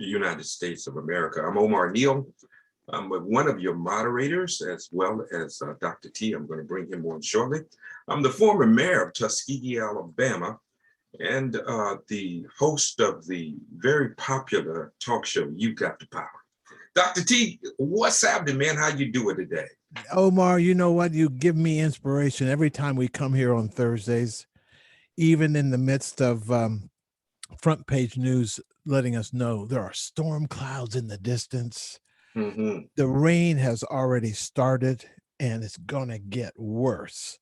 United States of America. I'm Omar Neal. I'm one of your moderators, as well as Dr. T. I'm going to bring him on shortly. I'm the former mayor of Tuskegee, Alabama, and the host of the very popular talk show, You Got the Power. Dr. T, what's happening, man? How you doing today? Omar, you know what? You give me inspiration every time we come here on Thursdays, even in the midst of front page news letting us know there are storm clouds in the distance. Mm-hmm. The rain has already started and it's going to get worse.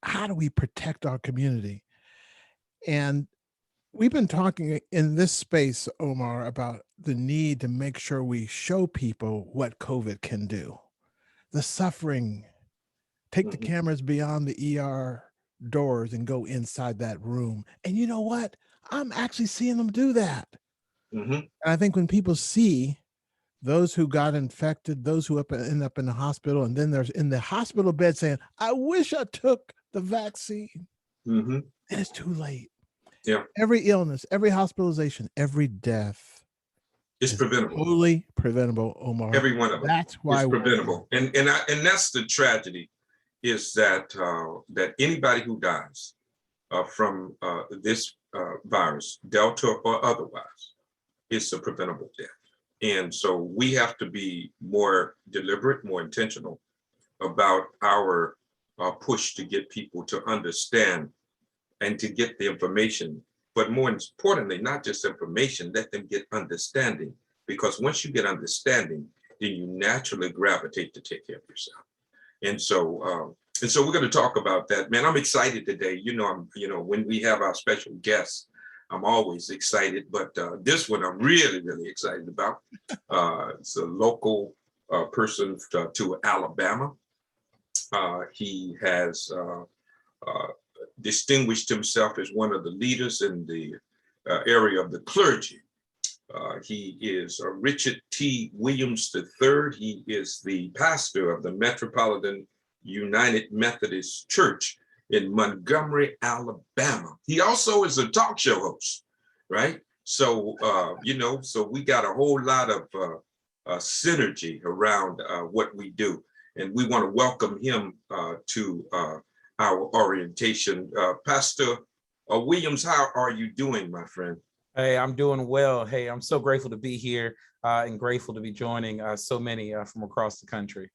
How do we protect our community? And we've been talking in this space, Omar, about the need to make sure we show people what COVID can do. The suffering. Take the cameras beyond the ER doors and go inside that room. And you know what? I'm actually seeing them do that. Mm-hmm. And I think when people see those who got infected, those who end up in the hospital, and then there's in the hospital bed saying, I wish I took the vaccine. Mm-hmm. And it's too late. Yeah. Every illness, every hospitalization, every death is preventable. Totally preventable, Omar. Every one of them. That's why it's preventable. And that's the tragedy, is that that anybody who dies from this virus, Delta or otherwise, is a preventable death. And so we have to be more deliberate, more intentional about our push to get people to understand and to get the information. But more importantly, not just information, let them get understanding. Because once you get understanding, then you naturally gravitate to take care of yourself. And so we're going to talk about that. Man, I'm excited today. When we have our special guests, I'm always excited, but this one I'm really, really excited about. It's a local person to Alabama. He has distinguished himself as one of the leaders in the area of the clergy. He is Richard T. Williams III. He is the pastor of the Metropolitan United Methodist Church in Montgomery, Alabama. He also is a talk show host, right? So, so we got a whole lot of synergy around what we do. And we want to welcome him to our orientation. Pastor Williams, how are you doing, my friend? Hey, I'm doing well. Hey, I'm so grateful to be here and grateful to be joining so many from across the country.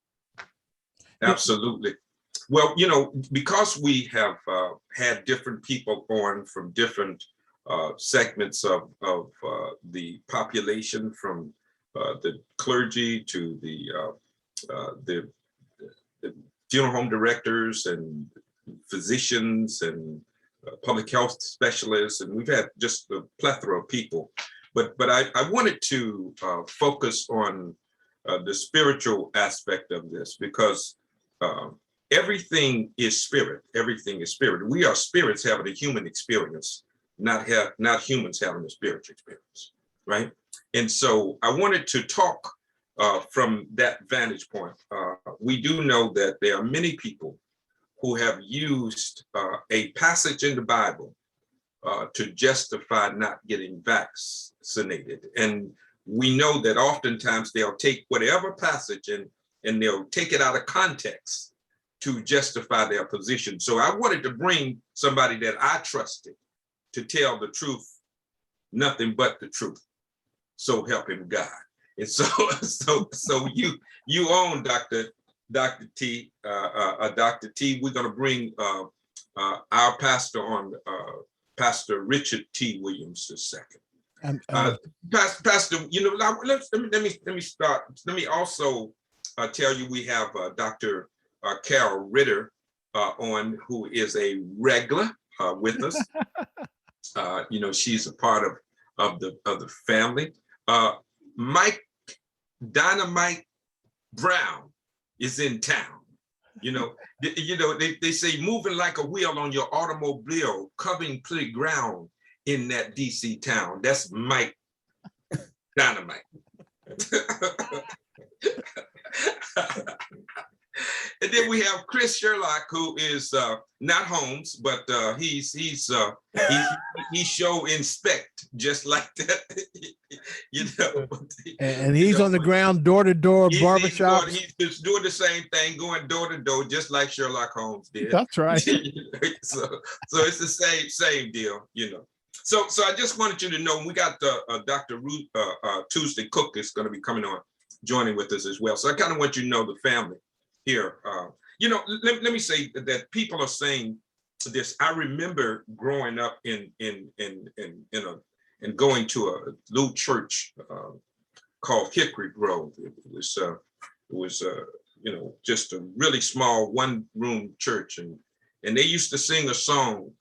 Absolutely. Well, because we have had different people on from different segments of the population, from the clergy to the funeral home directors and physicians and public health specialists, and we've had just a plethora of people. But I wanted to focus on the spiritual aspect of this, because everything is spirit. Everything is spirit. We are spirits having a human experience, not humans having a spiritual experience, right? And so I wanted to talk from that vantage point. We do know that there are many people who have used a passage in the Bible to justify not getting vaccinated. And we know that oftentimes they'll take whatever passage and they'll take it out of context to justify their position. So I wanted to bring somebody that I trusted to tell the truth, nothing but the truth. So help him God. And so you own Dr. T. Dr. T. We're going to bring our pastor on, Pastor Richard T. Williams II. Pastor, let me start. Let me also tell you we have Dr. Carol Ritter on, who is a regular with us. She's a part of the family. Mike Dynamite Brown is in town. They say moving like a wheel on your automobile, covering pretty ground in that DC town. That's Mike Dynamite. And then we have Chris Sherlock, who is not Holmes, but he show inspect just like that. you know, And he's on the ground, door to door, barbershops. He's just doing the same thing, going door to door, just like Sherlock Holmes did. That's right. so it's the same deal, you know. So I just wanted you to know we got Dr. Ruth Tuesday Cook is going to be coming on, joining with us as well. So I kind of want you to know the family here. You know, let me say that people are saying this. I remember growing up in going to a little church called Hickory Grove. It was you know, just a really small one-room church, and they used to sing a song.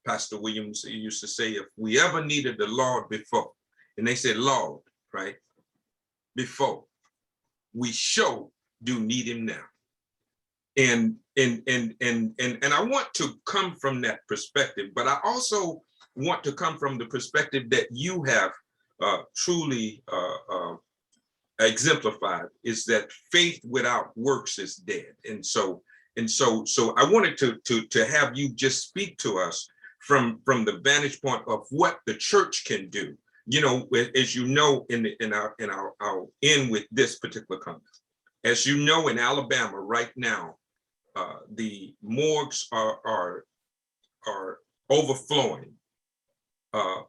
Pastor Williams, he used to say, "If we ever needed the Lord before," and they said Lord, right? Before, we sure do need him now. And I want to come from that perspective, but I also want to come from the perspective that you have truly exemplified, is that faith without works is dead. And so I wanted to have you just speak to us from the vantage point of what the church can do. You know, as you know, I'll end with this particular comment. As you know, in Alabama right now, the morgues are overflowing.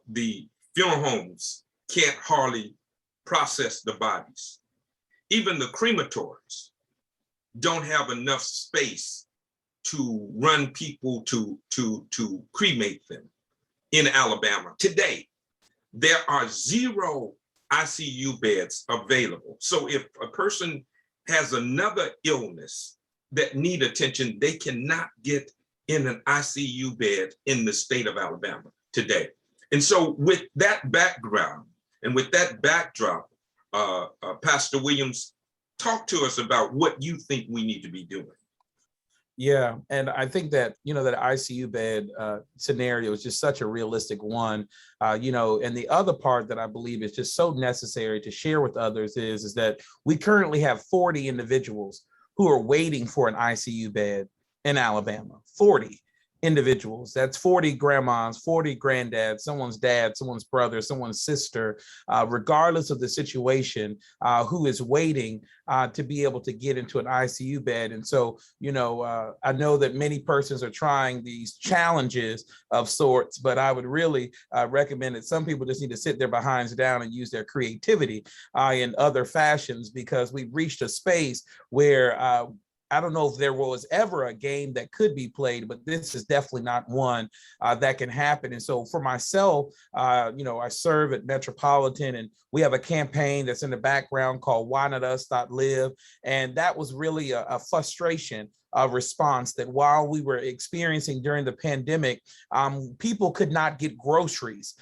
The funeral homes can't hardly process the bodies. Even the crematories don't have enough space to run people to cremate them in Alabama. Today, there are 0 ICU beds available. So if a person has another illness that need attention, they cannot get in an ICU bed in the state of Alabama today. And so with that background and with that backdrop, Pastor Williams, talk to us about what you think we need to be doing. Yeah, and I think that, you know, that ICU bed scenario is just such a realistic one, you know, and the other part that I believe is just so necessary to share with others is that we currently have 40 individuals who are waiting for an ICU bed in Alabama. 40 individuals. That's 40 grandmas, 40 granddads, someone's dad, someone's brother, someone's sister, regardless of the situation, who is waiting to be able to get into an ICU bed. And so, you know, I know that many persons are trying these challenges of sorts, but I would really recommend that some people just need to sit their behinds down and use their creativity in other fashions, because we've reached a space where I don't know if there was ever a game that could be played, but this is definitely not one that can happen. And so for myself, you know, I serve at Metropolitan, and we have a campaign that's in the background called Why Not Us.live. And that was really a frustration response that while we were experiencing during the pandemic, people could not get groceries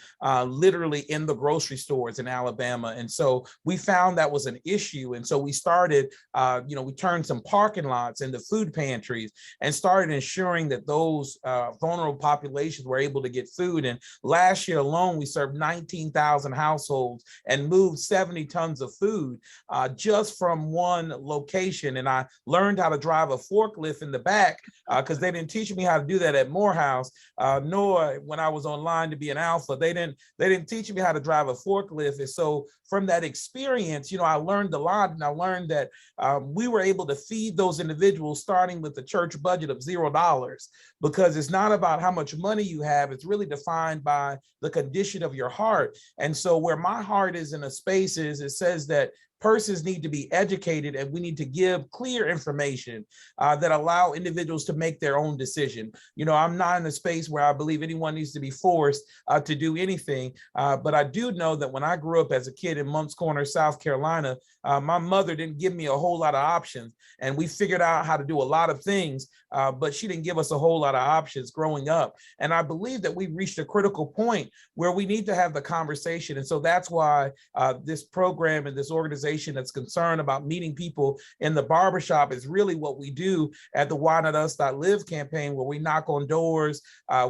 literally in the grocery stores in Alabama. And so we found that was an issue. And so we started, you know, we turned some parking lots into food pantries and started ensuring that those vulnerable populations were able to get food. And last year alone, we served 19,000 households and moved 70 tons of food just from one location. And I learned how to drive a forklift in the back because they didn't teach me how to do that at Morehouse, nor when I was online to be an alpha. They didn't teach me how to drive a forklift. And so from that experience, you know, I learned a lot, and I learned that we were able to feed those individuals starting with the church budget of $0, because it's not about how much money you have. It's really defined by the condition of your heart. And so where my heart is in a space is, it says that persons need to be educated, and we need to give clear information that allow individuals to make their own decision. You know, I'm not in a space where I believe anyone needs to be forced to do anything, but I do know that when I grew up as a kid in Moncks Corner, South Carolina, my mother didn't give me a whole lot of options, and we figured out how to do a lot of things, but she didn't give us a whole lot of options growing up. And I believe that we've reached a critical point where we need to have the conversation. And so that's why this program and this organization organization that's concerned about meeting people in the barbershop is really what we do at the Why Not Us.live campaign, where we knock on doors,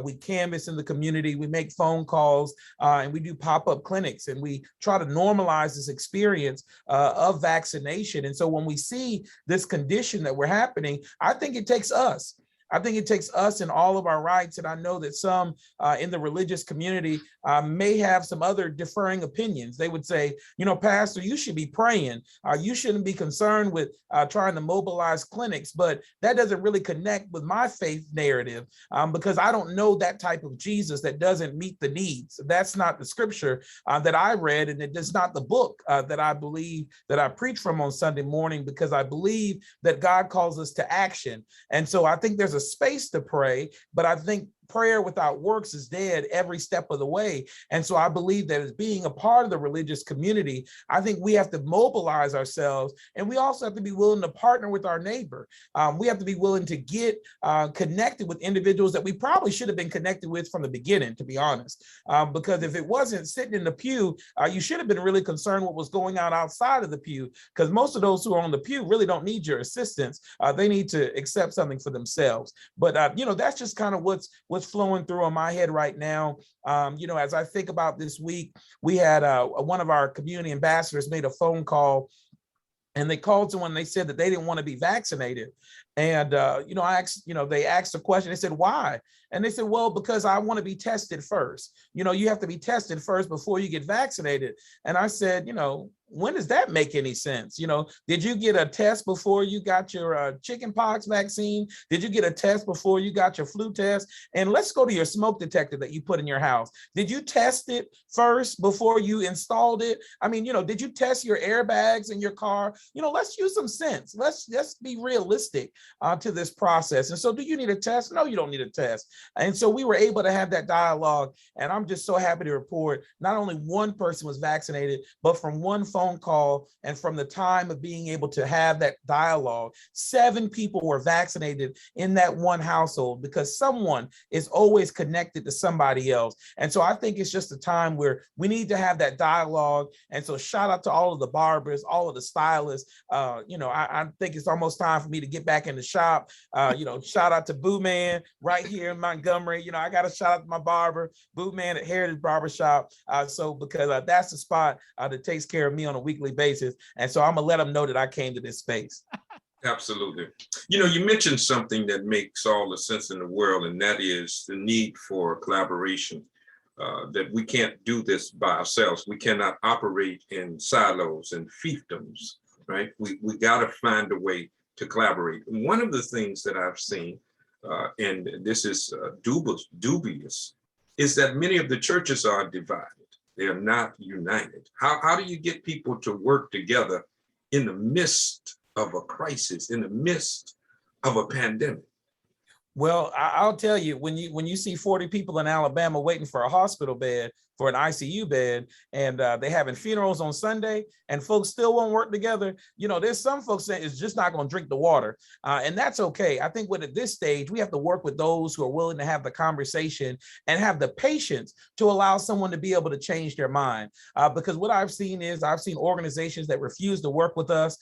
we canvass in the community, we make phone calls, and we do pop-up clinics, and we try to normalize this experience of vaccination. And so when we see this condition that we're happening, I think it takes us. I think it takes us and all of our rights. And I know that some in the religious community may have some other differing opinions. They would say, you know, Pastor, you should be praying. You shouldn't be concerned with trying to mobilize clinics. But that doesn't really connect with my faith narrative because I don't know that type of Jesus that doesn't meet the needs. That's not the scripture that I read, and it is not the book that I believe that I preach from on Sunday morning, because I believe that God calls us to action. And so I think there's a space to pray, but I think prayer without works is dead every step of the way. And so I believe that as being a part of the religious community, I think we have to mobilize ourselves, and we also have to be willing to partner with our neighbor. We have to be willing to get connected with individuals that we probably should have been connected with from the beginning, to be honest. Because if it wasn't sitting in the pew, you should have been really concerned what was going on outside of the pew, because most of those who are on the pew really don't need your assistance. They need to accept something for themselves. But you know, that's just kind of what's flowing through on my head right now. You know, as I think about this week, we had one of our community ambassadors made a phone call, and they called someone and they said that they didn't want to be vaccinated. And, you know, they asked a question. They said, why? And they said, well, because I want to be tested first. You know, you have to be tested first before you get vaccinated. And I said, you know, when does that make any sense? You know, did you get a test before you got your chicken pox vaccine? Did you get a test before you got your flu test? And let's go to your smoke detector that you put in your house. Did you test it first before you installed it? I mean, you know, did you test your airbags in your car? You know, let's use some sense. Let's be realistic to this process. And so do you need a test? No, you don't need a test. And so we were able to have that dialogue. And I'm just so happy to report not only one person was vaccinated, but from one phone call and from the time of being able to have that dialogue, 7 people were vaccinated in that one household, because someone is always connected to somebody else. And so I think it's just a time where we need to have that dialogue. And so shout out to all of the barbers, all of the stylists. You know, I think it's almost time for me to get back in the shop. You know, shout out to Boo Man right here in Montgomery. You know, I got to shout out to my barber, Boo Man at Heritage Barbershop. So because that's the spot that takes care of me on a weekly basis. And so I'm gonna let them know that I came to this space. Absolutely. You know, you mentioned something that makes all the sense in the world, and that is the need for collaboration. That we can't do this by ourselves. We cannot operate in silos and fiefdoms, right? We got to find a way to collaborate. And one of the things that I've seen, and this is dubious, is that many of the churches are divided. They are not united. How do you get people to work together in the midst of a crisis, in the midst of a pandemic? Well, I'll tell you, when you see 40 people in Alabama waiting for a hospital bed, for an ICU bed, and they having funerals on Sunday, and folks still won't work together, you know, there's some folks saying it's just not going to drink the water, and that's okay. I think at this stage, we have to work with those who are willing to have the conversation and have the patience to allow someone to be able to change their mind. Because what I've seen organizations that refuse to work with us.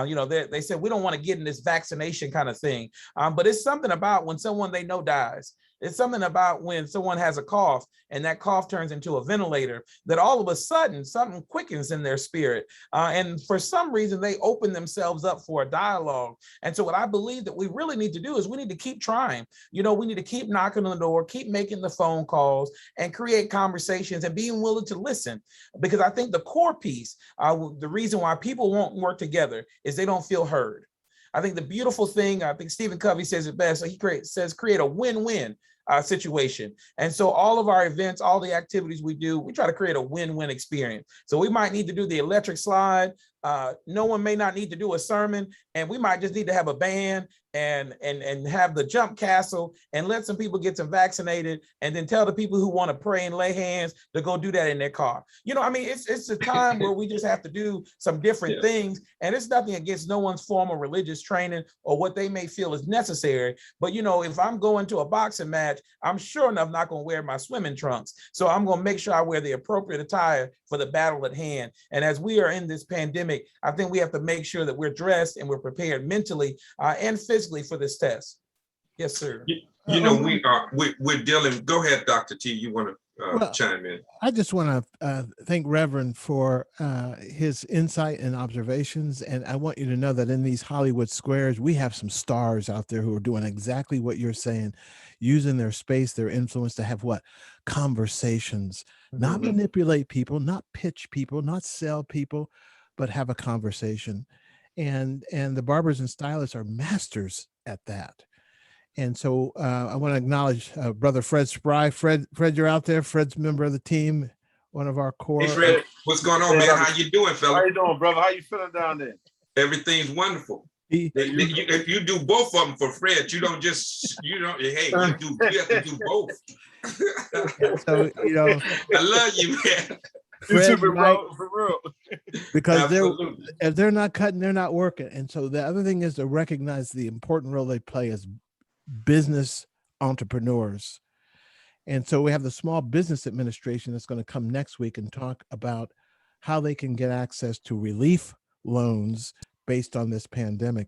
You know, they said we don't want to get in this vaccination kind of thing, but it's something about when someone they know dies. It's something about when someone has a cough and that cough turns into a ventilator, that all of a sudden something quickens in their spirit. And for some reason, they open themselves up for a dialogue. And so what I believe that we really need to do is we need to keep trying. You know, we need to keep knocking on the door, keep making the phone calls, and create conversations and being willing to listen. Because I think the core piece, the reason why people won't work together is they don't feel heard. I think the beautiful thing, I think Stephen Covey says it best. So he says create a win-win situation. And so all of our events, all the activities we do, we try to create a win-win experience. So we might need to do the electric slide. No one may not need to do a sermon, and we might just need to have a band and have the jump castle and let some people get some vaccinated, and then tell the people who want to pray and lay hands to go do that in their car. You know, I mean, it's a time where we just have to do some different things, and it's nothing against no one's formal religious training or what they may feel is necessary. But, you know, if I'm going to a boxing match, I'm sure enough not going to wear my swimming trunks. So I'm going to make sure I wear the appropriate attire for the battle at hand. And as we are in this pandemic, pandemic, I think we have to make sure that we're dressed and we're prepared mentally and physically for this test. Yes, sir. You know, we're dealing, go ahead, Dr. T, you want to chime in? I just want to thank Reverend for his insight and observations. And I want you to know that in these Hollywood squares, we have some stars out there who are doing exactly what you're saying, using their space, their influence to have what? Conversations, not manipulate people, not pitch people, not sell people, but have a conversation. And the barbers and stylists are masters at that. And so I want to acknowledge Brother Fred Spry. Fred, you're out there. Fred's a member of the team, one of our core. Hey, Fred, what's going on, man? How you doing, fella? How you doing, brother? How you feeling down there? Everything's wonderful. If you do both of them for Fred, you don't just, hey, you have to do both. So, you know, I love you, man. Fred, bro, for real. Because if they're not cutting, they're not working. And so the other thing is to recognize the important role they play as business entrepreneurs. And so we have the Small Business Administration that's going to come next week and talk about how they can get access to relief loans based on this pandemic.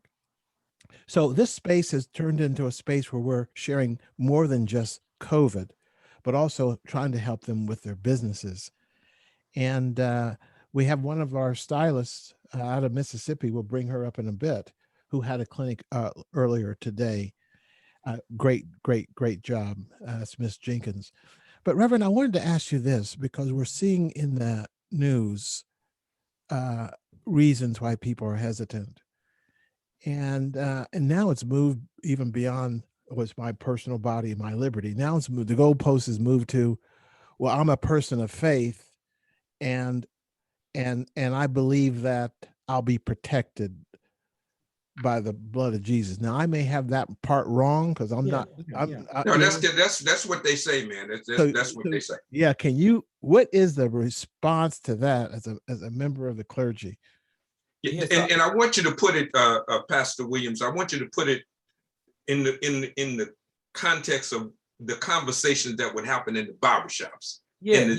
So this space has turned into a space where we're sharing more than just COVID, but also trying to help them with their businesses. And we have one of our stylists out of Mississippi, we'll bring her up in a bit, who had a clinic earlier today. Great job, Miss Jenkins. But Reverend, I wanted to ask you this, because we're seeing in the news reasons why people are hesitant. And now it's moved even beyond what's my personal body and my liberty. Now it's moved, the goalpost is moved to, well, I'm a person of faith and I believe that I'll be protected by the blood of Jesus. Now I may have that part wrong because I'm not. No, that's what they say, man. That's what they say. Yeah. What is the response to that as a member of the clergy? Yeah, and I want you to put it, Pastor Williams, I want you to put it in the context of the conversations that would happen in the barbershops. You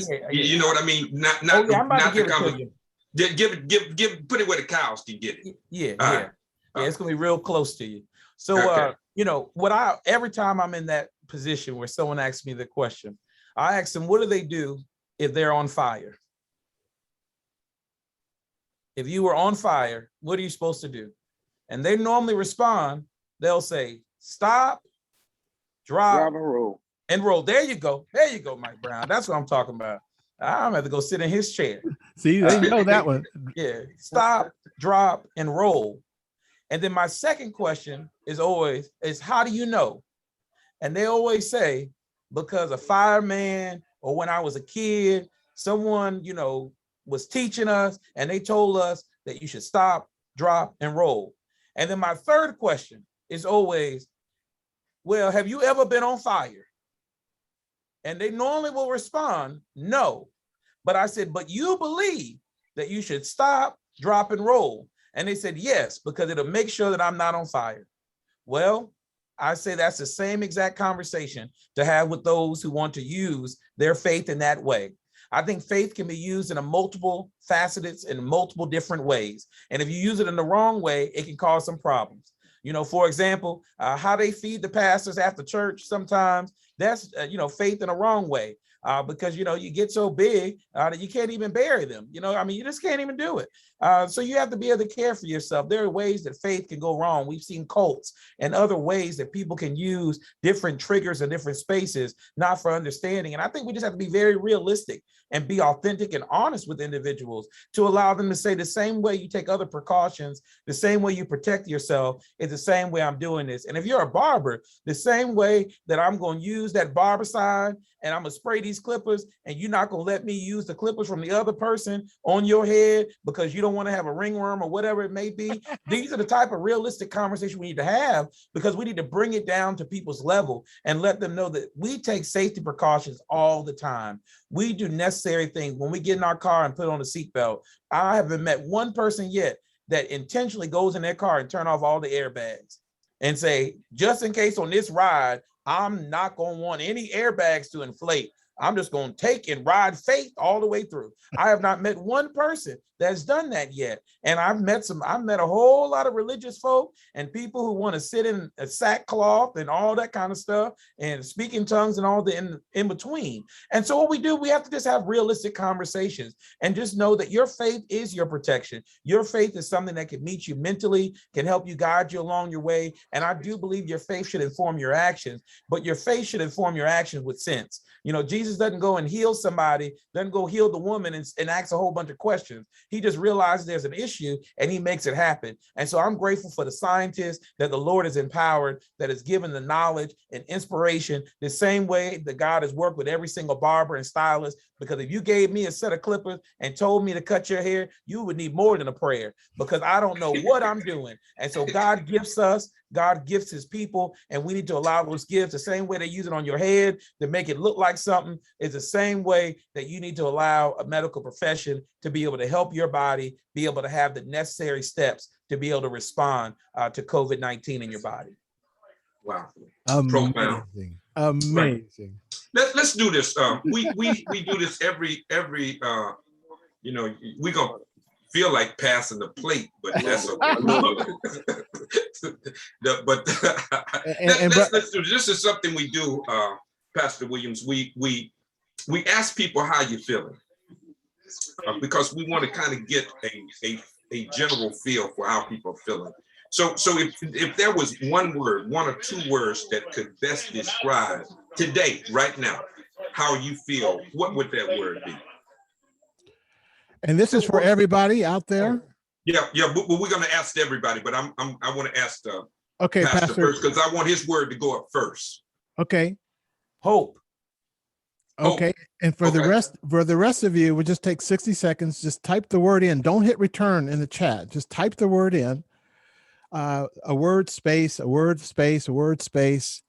know what I mean? Not the conversation. Put it where the cows can get it. Yeah, it's gonna be real close to you. So you know what, every time I'm in that position where someone asks me the question, I ask them, what do they do if they're on fire? If you were on fire, what are you supposed to do? And they normally respond, they'll say, stop, drop, and roll. There you go, Mike Brown. That's what I'm talking about. I'm gonna have to go sit in his chair. See, they know that one. Yeah, stop, drop, and roll. And then my second question is always, how do you know? And they always say, because a fireman, or when I was a kid, someone, was teaching us and they told us that you should stop, drop, and roll. And then my third question is always, well, have you ever been on fire? And they normally will respond, no. But I said, but you believe that you should stop, drop, and roll. And they said, yes, because it'll make sure that I'm not on fire. Well, I say that's the same exact conversation to have with those who want to use their faith in that way. I think faith can be used in a multiple facets in multiple different ways. And if you use it in the wrong way, it can cause some problems. For example, how they feed the pastors after church sometimes, that's, faith in a wrong way. Because, you get so big that you can't even bury them. You just can't even do it. So you have to be able to care for yourself. There are ways that faith can go wrong. We've seen cults and other ways that people can use different triggers in different spaces, not for understanding. And I think we just have to be very realistic and be authentic and honest with individuals to allow them to say the same way you take other precautions, the same way you protect yourself is the same way I'm doing this. And if you're a barber, the same way that I'm going to use that barbicide and I'm going to spray these clippers and you're not going to let me use the clippers from the other person on your head because you don't want to have a ringworm or whatever it may be. These are the type of realistic conversation we need to have because we need to bring it down to people's level and let them know that we take safety precautions all the time. We do necessary things. When we get in our car and put on a seatbelt, I haven't met one person yet that intentionally goes in their car and turn off all the airbags and say, just in case on this ride, I'm not going to want any airbags to inflate I'm just going to take and ride faith all the way through. I have not met one person that's done that yet. And I've met a whole lot of religious folk and people who want to sit in a sackcloth and all that kind of stuff and speak in tongues and all the in between. And so what we do, we have to just have realistic conversations and just know that your faith is your protection. Your faith is something that can meet you mentally, can help you guide you along your way. And I do believe your faith should inform your actions, but your faith should inform your actions with sense. You know, Jesus doesn't go and heal somebody, doesn't go heal the woman and ask a whole bunch of questions. He just realizes there's an issue and he makes it happen. And so I'm grateful for the scientists that the Lord has empowered, that has given the knowledge and inspiration the same way that God has worked with every single barber and stylist. Because if you gave me a set of clippers and told me to cut your hair, you would need more than a prayer, because I don't know what I'm doing. And so God gifts us, God gifts his people, and we need to allow those gifts. The same way they use it on your head to make it look like something is the same way that you need to allow a medical profession to be able to help your body, be able to have the necessary steps to be able to respond to COVID-19 in your body. Wow. Amazing. Amazing. Let's do this. We do this every you know, we gonna feel like passing the plate, but that's okay. Let's do this. This is something we do, Pastor Williams. We ask people how you feeling, because we want to kind of get a general feel for how people are feeling. So if there was one word, one or two words that could best describe today, right now, how you feel, what would that word be? And this is for everybody out there. Yeah, but we're going to ask everybody, but I want to ask okay, Pastor first, because I want his word to go up first. Okay. Hope. Okay. And for the rest of you, we'll just take 60 seconds. Just type the word in. Don't hit return in the chat. Just type the word in. A word space, a word space, a word space.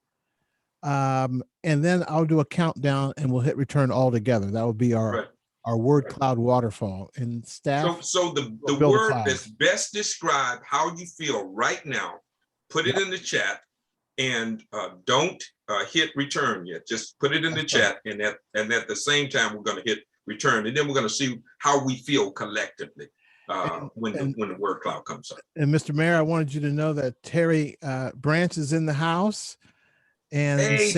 And then I'll do a countdown and we'll hit return all together. That will be our word cloud waterfall. And staff. So the word that's best describe how you feel right now, put it in the chat, and don't hit return yet. Just put it in the chat, and at the same time we're going to hit return, and then we're going to see how we feel collectively when the word cloud comes up. And Mr. Mayor, I wanted you to know that Terry Branch is in the house, and hey,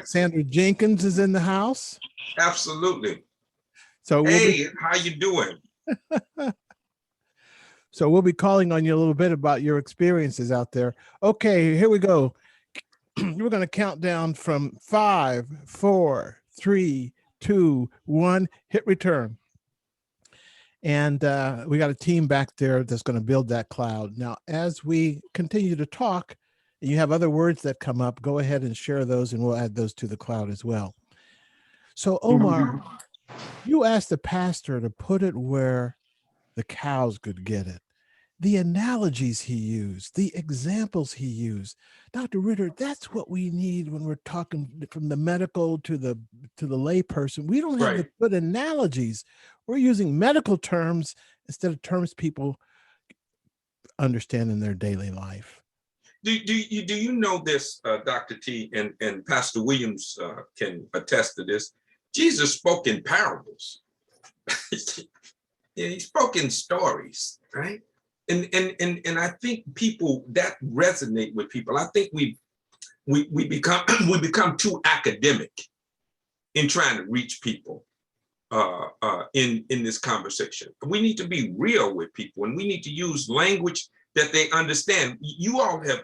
Sandra Jenkins is in the house. Absolutely. So how you doing? So we'll be calling on you a little bit about your experiences out there. Okay, here we go. We're going to count down from 5, 4, 3, 2, 1. Hit return. And we got a team back there that's going to build that cloud. Now, as we continue to talk, and you have other words that come up, go ahead and share those, and we'll add those to the cloud as well. So, Omar, you asked the pastor to put it where the cows could get it. The analogies he used, the examples he used. Dr. Ritter, that's what we need when we're talking from the medical to the lay person. We don't have the good analogies. We're using medical terms instead of terms people understand in their daily life. Do you know this, Dr. T, and Pastor Williams can attest to this? Jesus spoke in parables. He spoke in stories, right? And I think people that resonate with people. I think we become too academic in trying to reach people in this conversation. We need to be real with people, and we need to use language that they understand. You all have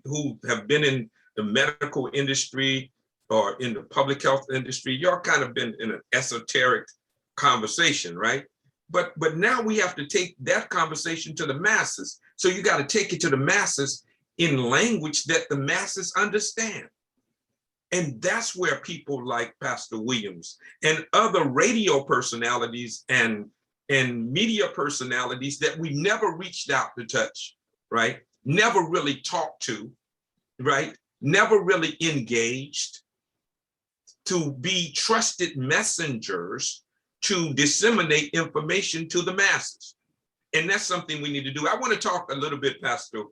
who have been in the medical industry or in the public health industry, y'all kind of been in an esoteric conversation, right? But now we have to take that conversation to the masses. So you got to take it to the masses in language that the masses understand. And that's where people like Pastor Williams and other radio personalities and media personalities that we never reached out to touch, right? Never really talked to, right? Never really engaged, to be trusted messengers to disseminate information to the masses. And that's something we need to do. I want to talk a little bit, Pastor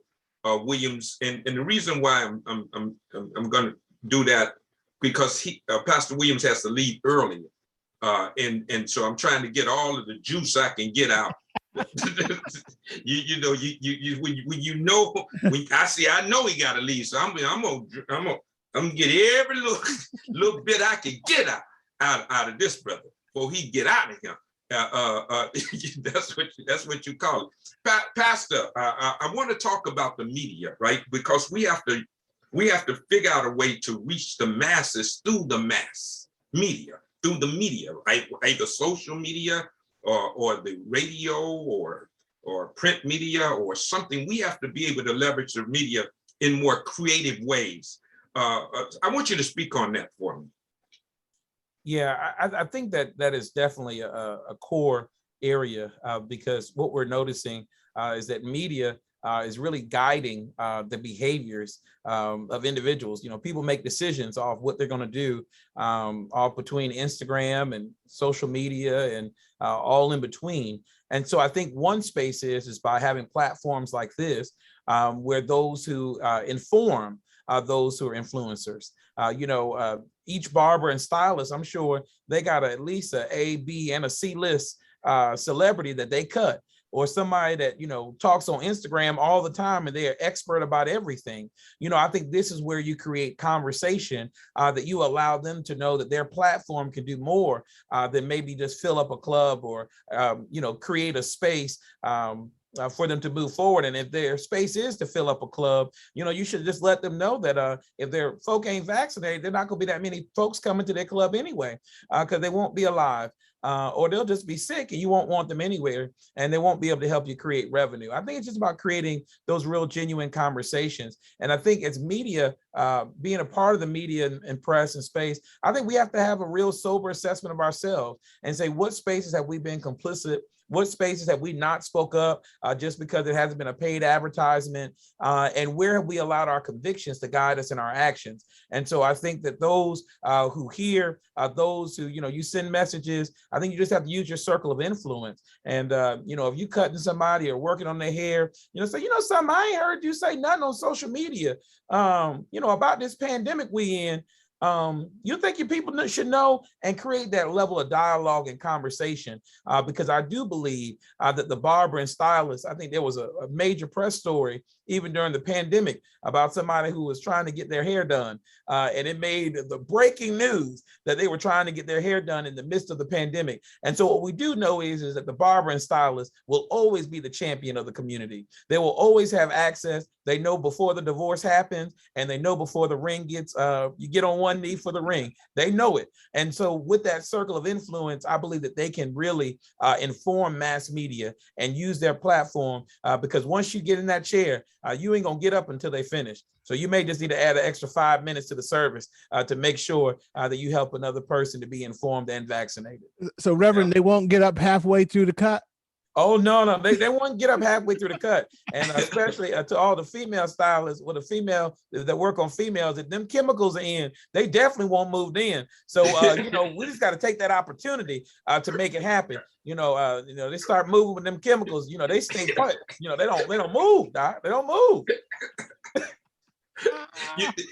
Williams, and the reason why I'm going to do that because Pastor Williams has to leave early. And so I'm trying to get all of the juice I can get out. When I know he got to leave, so I'm gonna get every little bit I can get out of this brother before he get out of here. That's what you call it, Pastor. I want to talk about the media, right? Because we have to figure out a way to reach the masses through the mass media, right? Either social media or the radio or print media or something. We have to be able to leverage the media in more creative ways. I want you to speak on that for me. Yeah, I think that is definitely a core area because what we're noticing is that media is really guiding the behaviors of individuals. You know, people make decisions off what they're going to do off between Instagram and social media and all in between. And so I think one space is by having platforms like this where those who inform those who are influencers. Each barber and stylist, I'm sure they got at least A, B, and a C list celebrity that they cut, or somebody that, talks on Instagram all the time and they are expert about everything. I think this is where you create conversation that you allow them to know that their platform can do more than maybe just fill up a club or, create a space for them to move forward. And if their space is to fill up a club, you should just let them know that if their folk ain't vaccinated, they're not going to be that many folks coming to their club anyway, because they won't be alive. Or they'll just be sick and you won't want them anywhere and they won't be able to help you create revenue. I think it's just about creating those real genuine conversations. And I think as media, being a part of the media and press and space, I think we have to have a real sober assessment of ourselves and say, what spaces have we been complicit? What spaces have we not spoke up just because it hasn't been a paid advertisement? And where have we allowed our convictions to guide us in our actions? And so I think that those who hear, those who, you send messages, I think you just have to use your circle of influence. And, if you cutting somebody or working on their hair, say, something, I ain't heard you say nothing on social media, about this pandemic we in. You think your people should know and create that level of dialogue and conversation, because I do believe that the barber and stylist, I think there was a major press story even during the pandemic about somebody who was trying to get their hair done. And it made the breaking news that they were trying to get their hair done in the midst of the pandemic. And so what we do know is that the barber and stylist will always be the champion of the community. They will always have access. They know before the divorce happens and they know before the ring gets, you get on one knee for the ring. They know it. And so with that circle of influence, I believe that they can really inform mass media and use their platform because once you get in that chair, you ain't gonna get up until they finish. So you may just need to add an extra 5 minutes to the service to make sure that you help another person to be informed and vaccinated. So Reverend, they won't get up halfway through the cut? Oh, no, they won't get up halfway through the cut. And especially to all the female stylists or the female that work on females, if them chemicals are in, they definitely won't move in. So, we just got to take that opportunity to make it happen. They start moving with them chemicals, they stay put, they don't move, Doc. They don't move.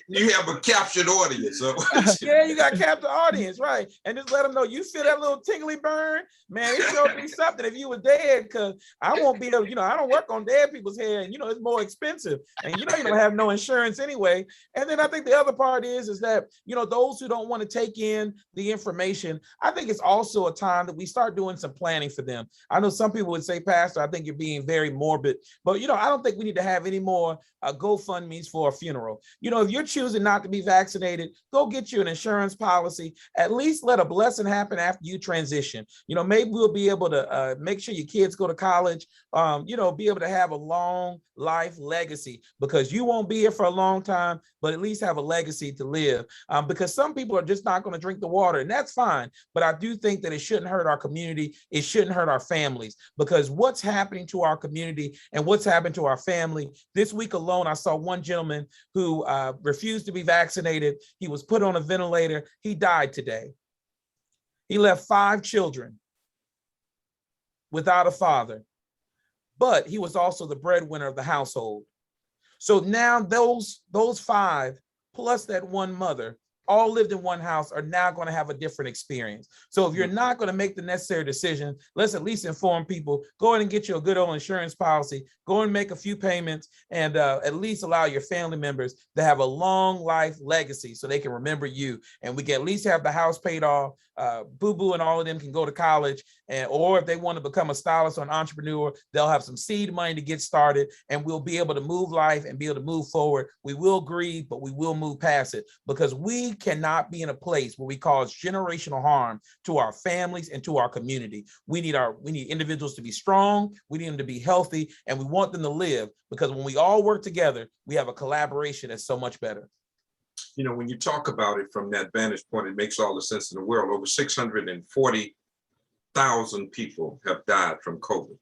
You have a captured audience. So. Yeah, you got captured audience, right? And just let them know you feel that little tingly burn, man. It sure be something if you were dead, because I won't be able, I don't work on dead people's hair, and it's more expensive, and you don't have no insurance anyway. And then I think the other part is that those who don't want to take in the information, I think it's also a time that we start doing some planning for them. I know some people would say, Pastor, I think you're being very morbid, but I don't think we need to have any more GoFundMe's for a funeral. If you're choosing not to be vaccinated, go get you an insurance policy. At least let a blessing happen after you transition. Maybe we'll be able to make sure your kids go to college, be able to have a long life legacy, because you won't be here for a long time, but at least have a legacy to live. Because some people are just not going to drink the water, and that's fine. But I do think that it shouldn't hurt our community. It shouldn't hurt our families, because what's happening to our community and what's happened to our family this week alone, I saw one gentleman who refused to be vaccinated. He was put on a ventilator. He died today. He left 5 children without a father, but he was also the breadwinner of the household. So now those 5 plus that one mother all lived in one house are now going to have a different experience. So if you're not going to make the necessary decision, let's at least inform people, go ahead and get you a good old insurance policy, go and make a few payments, and at least allow your family members to have a long life legacy so they can remember you. And we can at least have the house paid off. Boo Boo and all of them can go to college, or if they want to become a stylist or an entrepreneur, they'll have some seed money to get started, and we'll be able to move life and be able to move forward. We will grieve, but we will move past it, because we cannot be in a place where we cause generational harm to our families and to our community. We need individuals to be strong, we need them to be healthy, and we want them to live, because when we all work together, we have a collaboration that's so much better. You know, when you talk about it from that vantage point, it makes all the sense in the world. Over 640,000 people have died from COVID.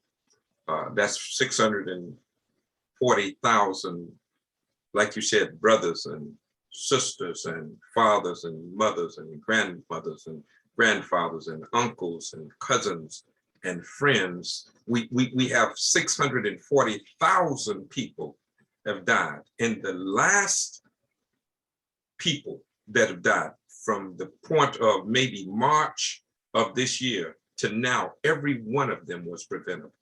That's 640,000, like you said, brothers and sisters and fathers and mothers and grandmothers and grandfathers and uncles and cousins and friends. We have 640,000 people have died. And the last people that have died from the point of maybe March of this year to now, every one of them was preventable.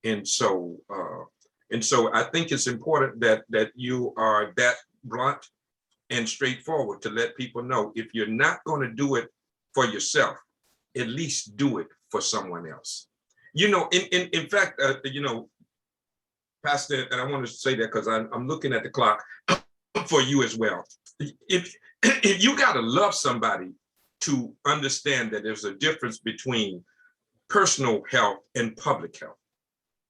And so I think it's important that you are that blunt and straightforward to let people know, if you're not going to do it for yourself, at least do it for someone else. You know, in fact, you know, Pastor, and I want to say that because I'm looking at the clock for you as well. If you got to love somebody to understand that there's a difference between personal health and public health,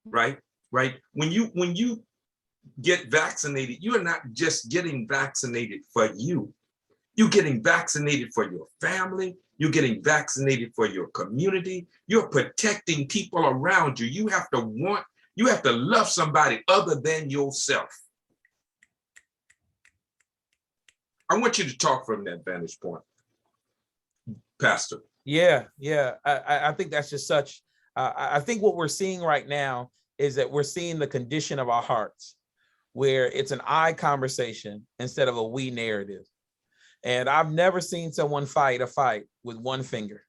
right? When you get vaccinated, you are not just getting vaccinated for you. You're getting vaccinated for your family. You're getting vaccinated for your community. You're protecting people around you. You have to love somebody other than yourself. I want you to talk from that vantage point, Pastor. Yeah. I think that's just such, I think what we're seeing right now is that we're seeing the condition of our hearts, where it's an I conversation instead of a we narrative. And I've never seen someone fight a fight with one finger,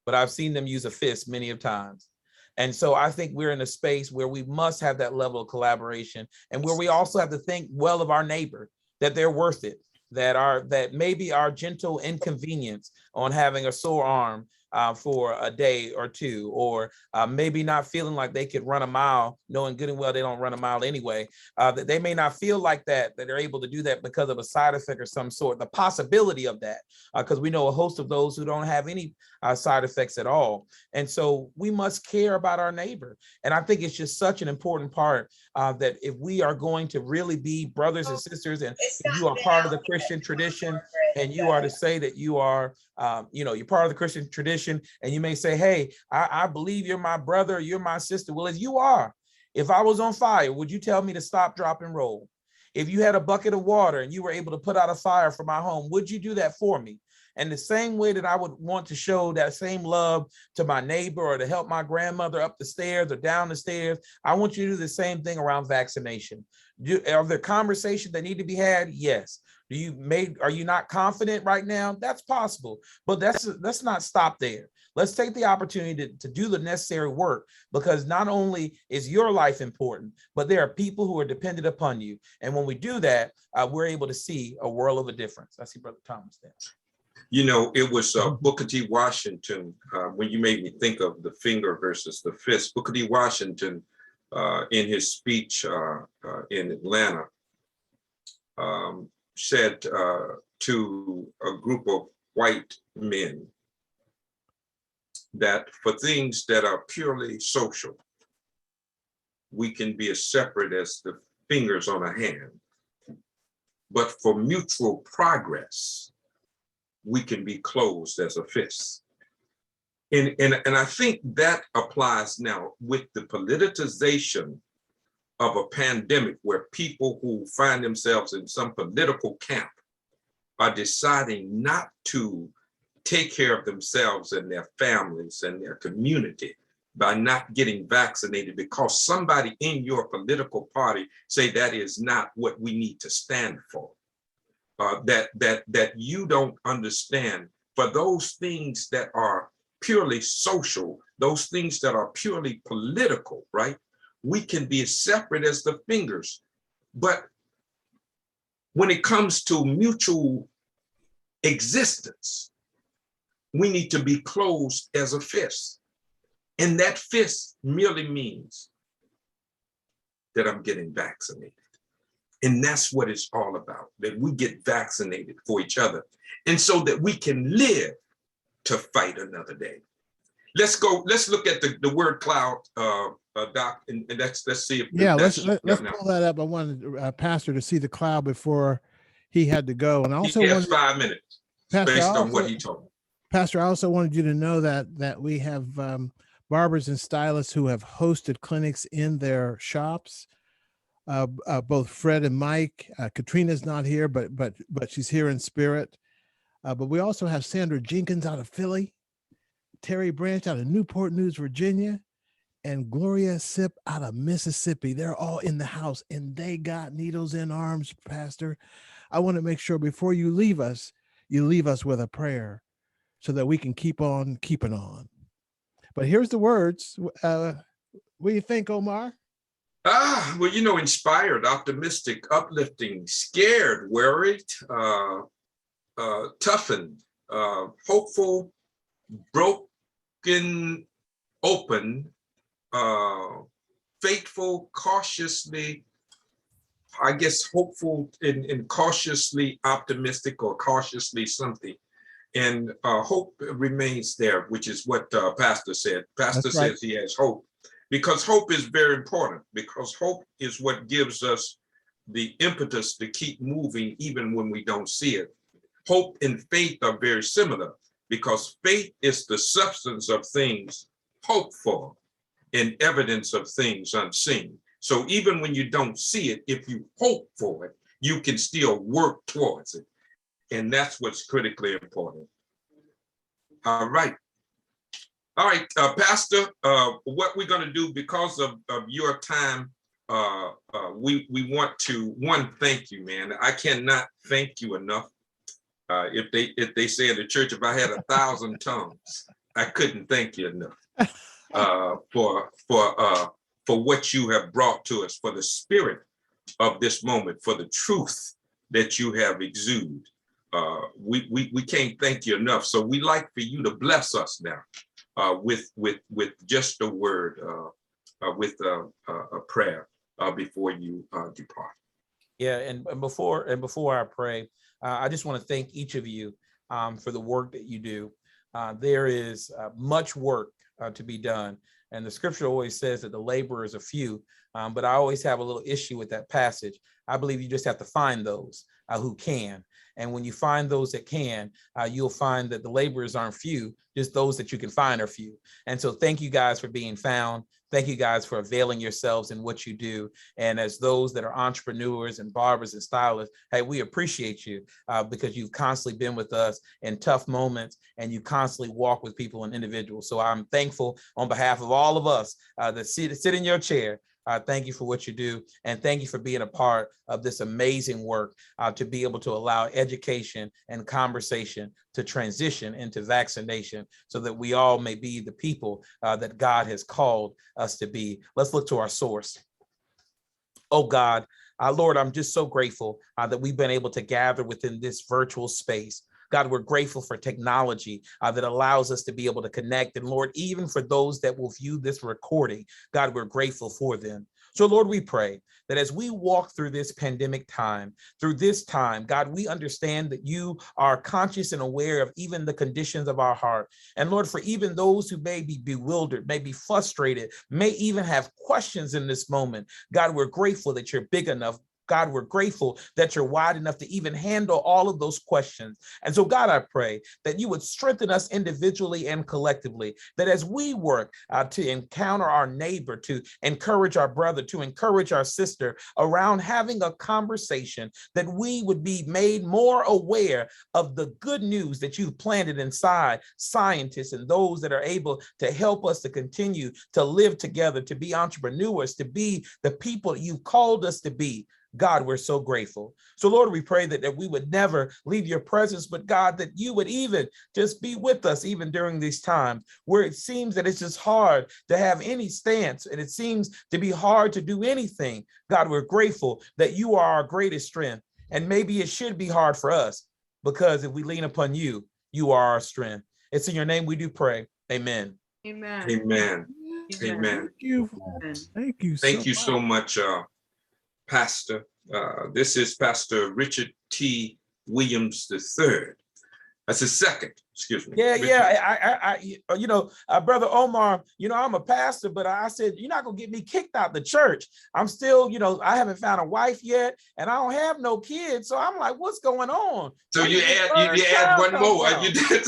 but I've seen them use a fist many of times. And so I think we're in a space where we must have that level of collaboration, and where we also have to think well of our neighbor, that they're worth it, that maybe our gentle inconvenience on having a sore arm for a day or two, or maybe not feeling like they could run a mile, knowing good and well they don't run a mile anyway, that they may not feel like that they're able to do that because of a side effect or some sort, the possibility of that, because we know a host of those who don't have any side effects at all. And so we must care about our neighbor. And I think it's just such an important part that if we are going to really be brothers and sisters, and if you are part of the Christian tradition, and you are to say that you are, you're part of the Christian tradition, and you may say, hey, I believe you're my brother, you're my sister. Well, if you are, if I was on fire, would you tell me to stop, drop, and roll? If you had a bucket of water and you were able to put out a fire for my home, would you do that for me? And the same way that I would want to show that same love to my neighbor, or to help my grandmother up the stairs or down the stairs, I want you to do the same thing around vaccination. Are there conversations that need to be had? Yes. Are you not confident right now? That's possible, but let's not stop there. Let's take the opportunity to do the necessary work, because not only is your life important, but there are people who are dependent upon you. And when we do that, we're able to see a world of a difference. I see Brother Thomas there. You know, it was Booker T. Washington, when you made me think of the finger versus the fist. Booker T. Washington, in his speech in Atlanta, said to a group of white men that for things that are purely social, we can be as separate as the fingers on a hand. But for mutual progress, we can be closed as a fist. And I think that applies now with the politicization of a pandemic, where people who find themselves in some political camp are deciding not to take care of themselves and their families and their community by not getting vaccinated, because somebody in your political party say that is not what we need to stand for. that you don't understand. For those things that are purely social, those things that are purely political, right? We can be as separate as the fingers. But when it comes to mutual existence, we need to be closed as a fist. And that fist merely means that I'm getting vaccinated. And that's what it's all about, that we get vaccinated for each other. And so that we can live to fight another day. Let's look at the word cloud, Doc, and let's see if let's pull that up. I wanted Pastor to see the cloud before he had to go. And I also he has wanted 5 minutes Pastor, based on what he told me. Pastor, I also wanted you to know that we have barbers and stylists who have hosted clinics in their shops. Both Fred and Mike. Katrina's not here, but she's here in spirit. But we also have Sandra Jenkins out of Philly, Terry Branch out of Newport News, Virginia, and Gloria Sip out of Mississippi. They're all in the house, and they got needles in arms, Pastor. I want to make sure before you leave us with a prayer so that we can keep on keeping on. But here's the words. What do you think, Omar? Well, inspired, optimistic, uplifting, scared, worried, toughened, hopeful, broken, open, faithful, cautiously, I guess, hopeful and cautiously optimistic or cautiously something. And hope remains there, which is what Pastor said. Pastor says he has hope. Because hope is very important, because hope is what gives us the impetus to keep moving even when we don't see it. Hope and faith are very similar, because faith is the substance of things hoped for and evidence of things unseen. So even when you don't see it, if you hope for it, you can still work towards it. And that's what's critically important. All right. All right, Pastor, what we're going to do because of your time, we want to, thank you, man. I cannot thank you enough. If they say in the church, if I had 1,000 tongues, I couldn't thank you enough for what you have brought to us, for the spirit of this moment, for the truth that you have exuded. We can't thank you enough. So we'd like for you to bless us now. With just a word, with a prayer before you depart. Yeah, and before I pray, I just want to thank each of you for the work that you do. There is much work to be done, and the scripture always says that the laborers are few. But I always have a little issue with that passage. I believe you just have to find those who can. And when you find those that can, you'll find that the laborers aren't few, just those that you can find are few. And so thank you guys for being found. Thank you guys for availing yourselves in what you do. And as those that are entrepreneurs and barbers and stylists, hey, we appreciate you because you've constantly been with us in tough moments and you constantly walk with people and individuals. So I'm thankful on behalf of all of us that sit in your chair. Thank you for what you do. And thank you for being a part of this amazing work to be able to allow education and conversation to transition into vaccination so that we all may be the people that God has called us to be. Let's look to our source. Oh God, Lord, I'm just so grateful that we've been able to gather within this virtual space. God, we're grateful for technology that allows us to be able to connect. And Lord, even for those that will view this recording, God, we're grateful for them. So Lord, we pray that as we walk through this pandemic time, God, we understand that you are conscious and aware of even the conditions of our heart. And Lord, for even those who may be bewildered, may be frustrated, may even have questions in this moment, God, we're grateful that you're big enough. God, we're grateful that you're wide enough to even handle all of those questions. And so, God, I pray that you would strengthen us individually and collectively, that as we work to encounter our neighbor, to encourage our brother, to encourage our sister around having a conversation, that we would be made more aware of the good news that you've planted inside scientists and those that are able to help us to continue to live together, to be entrepreneurs, to be the people you've called us to be. God, we're so grateful. So Lord, we pray that we would never leave your presence, but God, that you would even just be with us even during these times where it seems that it's just hard to have any stance and it seems to be hard to do anything. God, we're grateful that you are our greatest strength. And maybe it should be hard for us because if we lean upon you, you are our strength. It's in your name we do pray. Amen. Amen. Amen. Amen. Thank you. Amen. Thank you. Thank you so much, Pastor. This is Pastor Richard T. Williams III. That's his second, excuse me. Yeah, Richard. yeah. Brother Omar, I'm a pastor, but I said, you're not going to get me kicked out the church. I'm still, I haven't found a wife yet and I don't have no kids. So I'm like, what's going on? So you add one more. You did.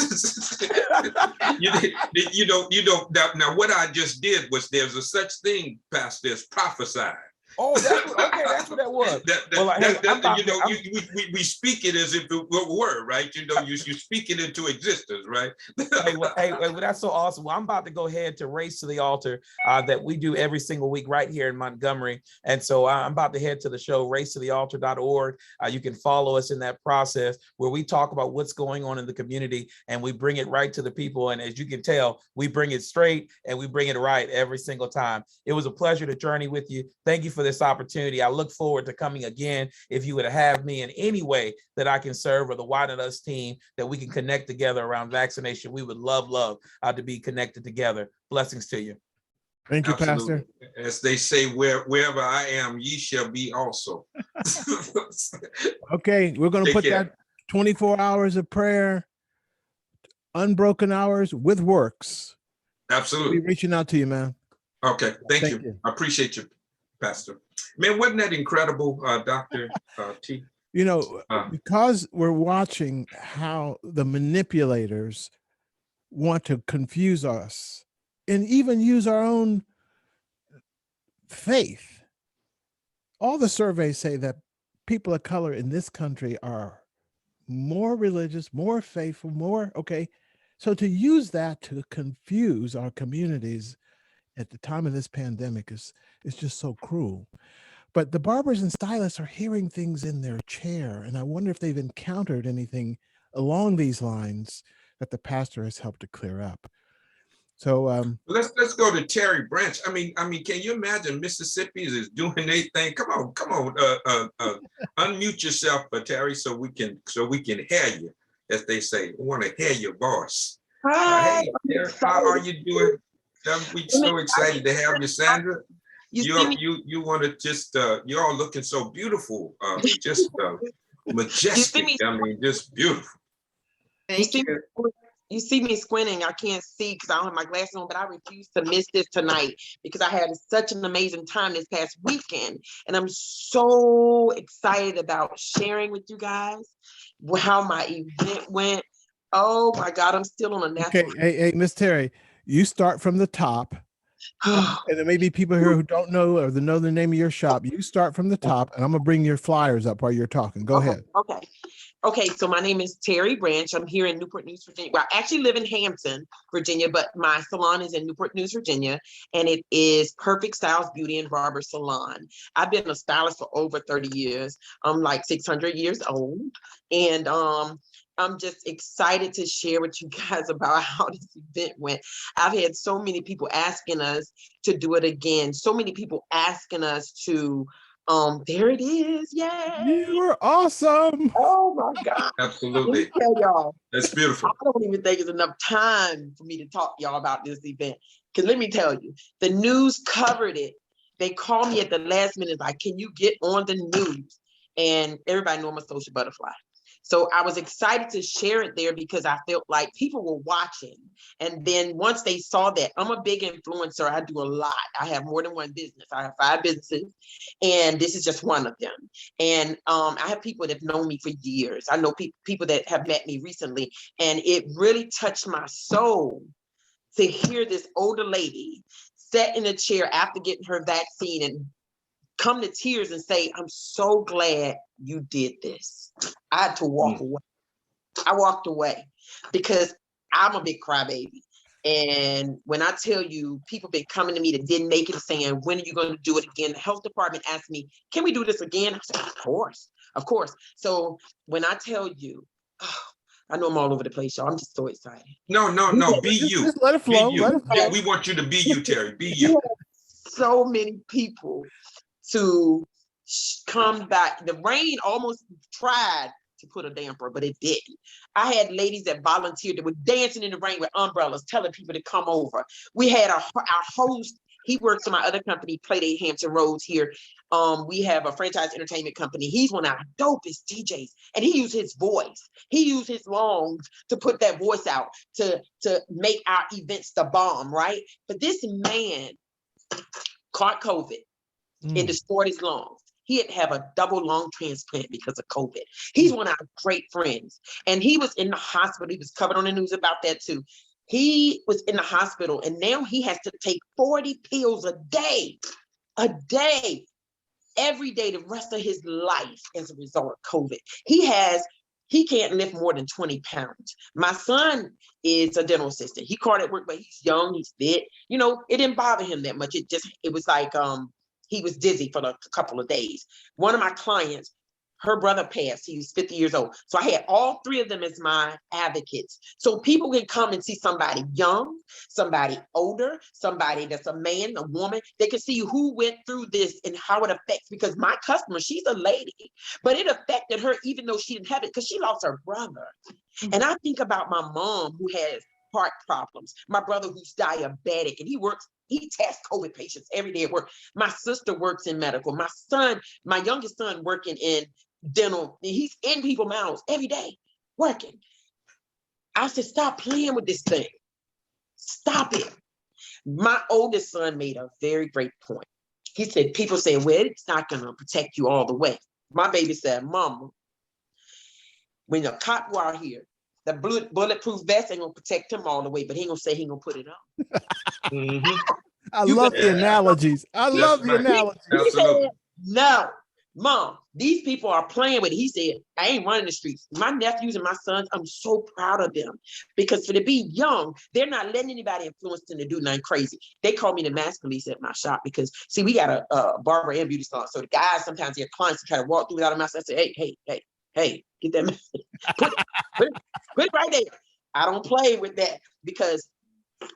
Now what I just did was there's a such thing, Pastor, as prophesied. Oh, that's what that was. We speak it as if it were, right? You speak it into existence, right? Well, that's so awesome. Well, I'm about to go ahead to Race to the Altar that we do every single week right here in Montgomery. And so I'm about to head to the show, racetothealtar.org. You can follow us in that process where we talk about what's going on in the community and we bring it right to the people. And as you can tell, we bring it straight and we bring it right every single time. It was a pleasure to journey with you. Thank you for this opportunity. I look forward to coming again. If you would have me in any way that I can serve or the Why Not Us team that we can connect together around vaccination, we would love to be connected together. Blessings to you. Thank you, Absolutely. Pastor. As they say, wherever I am, ye shall be also. Okay, we're going to put that 24 hours of prayer, unbroken hours with works. Absolutely. We'll be reaching out to you, man. Okay, thank you. I appreciate you, Pastor. Man, wasn't that incredible, Dr. T? Because we're watching how the manipulators want to confuse us and even use our own faith. All the surveys say that people of color in this country are more religious, more faithful, So to use that to confuse our communities at the time of this pandemic is just so cruel. But the barbers and stylists are hearing things in their chair, and I wonder if they've encountered anything along these lines that the pastor has helped to clear up. So let's go to Terry Branch. I mean, can you imagine Mississippi is doing their thing? Come on, unmute yourself, Terry, so we can hear you, as they say. We want to hear your voice. Hi, hey, Terry, how are you doing? We're so excited to have you, Sandra. You want to just you're all looking so beautiful, just majestic. Just beautiful. Thank you. You see me squinting. I can't see because I don't have my glasses on, but I refuse to miss this tonight because I had such an amazing time this past weekend. And I'm so excited about sharing with you guys how my event went. Oh my God, I'm still on a natural. Okay, hey, Miss Terry, you start from the top. And there may be people here who don't know or they know the name of your shop. You start from the top, and I'm gonna bring your flyers up while you're talking. Go ahead. Okay. So my name is Terry Branch. I'm here in Newport News, Virginia. Well, I actually live in Hampton, Virginia, but my salon is in Newport News, Virginia, and it is Perfect Styles Beauty and Barber Salon. I've been a stylist for over 30 years. I'm like 600 years old, and I'm just excited to share with you guys about how this event went. I've had so many people asking us to do it again. So many people asking us to, there it is. Yay. You were awesome. Oh my God. Absolutely. Let me tell y'all. That's beautiful. I don't even think it's enough time for me to talk to y'all about this event. Because let me tell you, the news covered it. They called me at the last minute, like, can you get on the news? And everybody know I'm a social butterfly. So I was excited to share it there because I felt like people were watching. And then once they saw that, I'm a big influencer. I do a lot. I have more than one business. I have 5 businesses, and this is just one of them. And I have people that have known me for years. I know people that have met me recently, and it really touched my soul to hear this older lady sat in a chair after getting her vaccine and come to tears and say, I'm so glad you did this. I had to walk away. I walked away because I'm a big crybaby. And when I tell you, people been coming to me that didn't make it, saying, when are you going to do it again? The health department asked me, can we do this again? I said, of course, of course. So when I tell you, oh, I know I'm all over the place, y'all. I'm just so excited. No, be you. Just let it Be flow. you. Let it flow. Yeah, we want you to be you, Terry. Be you. So many people to come back. The rain almost tried to put a damper, but it didn't. I had ladies that volunteered that were dancing in the rain with umbrellas, telling people to come over. We had our host, he works in my other company, Playdate Hampton Roads here. We have a franchise entertainment company. He's one of our dopest DJs, and he used his voice. He used his lungs to put that voice out to make our events the bomb, right? But this man caught COVID and destroyed his lungs. He had to have a double lung transplant because of COVID. He's one of our great friends. And he was in the hospital. He was covered on the news about that too. He was in the hospital and now he has to take 40 pills a day, every day, the rest of his life as a result of COVID. He can't lift more than 20 pounds. My son is a dental assistant. He caught at work, but he's young, he's fit. You know, it didn't bother him that much. It was like, he was dizzy for a couple of days. One of my clients, her brother passed. He was 50 years old. So I had all three of them as my advocates. So people can come and see somebody young, somebody older, somebody that's a man, a woman. They can see who went through this and how it affects, because my customer, she's a lady, but it affected her even though she didn't have it because she lost her brother. And I think about my mom who has heart problems, my brother who's diabetic, and he tests COVID patients every day at work. My sister works in medical. My son, my youngest son, working in dental. He's in people's mouths every day, working. I said, stop playing with this thing. Stop it. My oldest son made a very great point. He said, people say, well, it's not going to protect you all the way. My baby said, Mama, when the cop were out here, the bulletproof vest ain't gonna protect him all the way, but he ain't gonna say he ain't gonna put it on. Mhm. I love the analogies. I That's love the right. analogies. He said, Absolutely. no, Mom, these people are playing with it. He said, I ain't running the streets. My nephews and my sons, I'm so proud of them because for to be young, they're not letting anybody influence them to do nothing crazy. They call me the mass police at my shop because, see, we got a barber and beauty salon. So the guys, sometimes their clients try to walk through without a mask. I say, hey, get that mask. Put it right there. I don't play with that because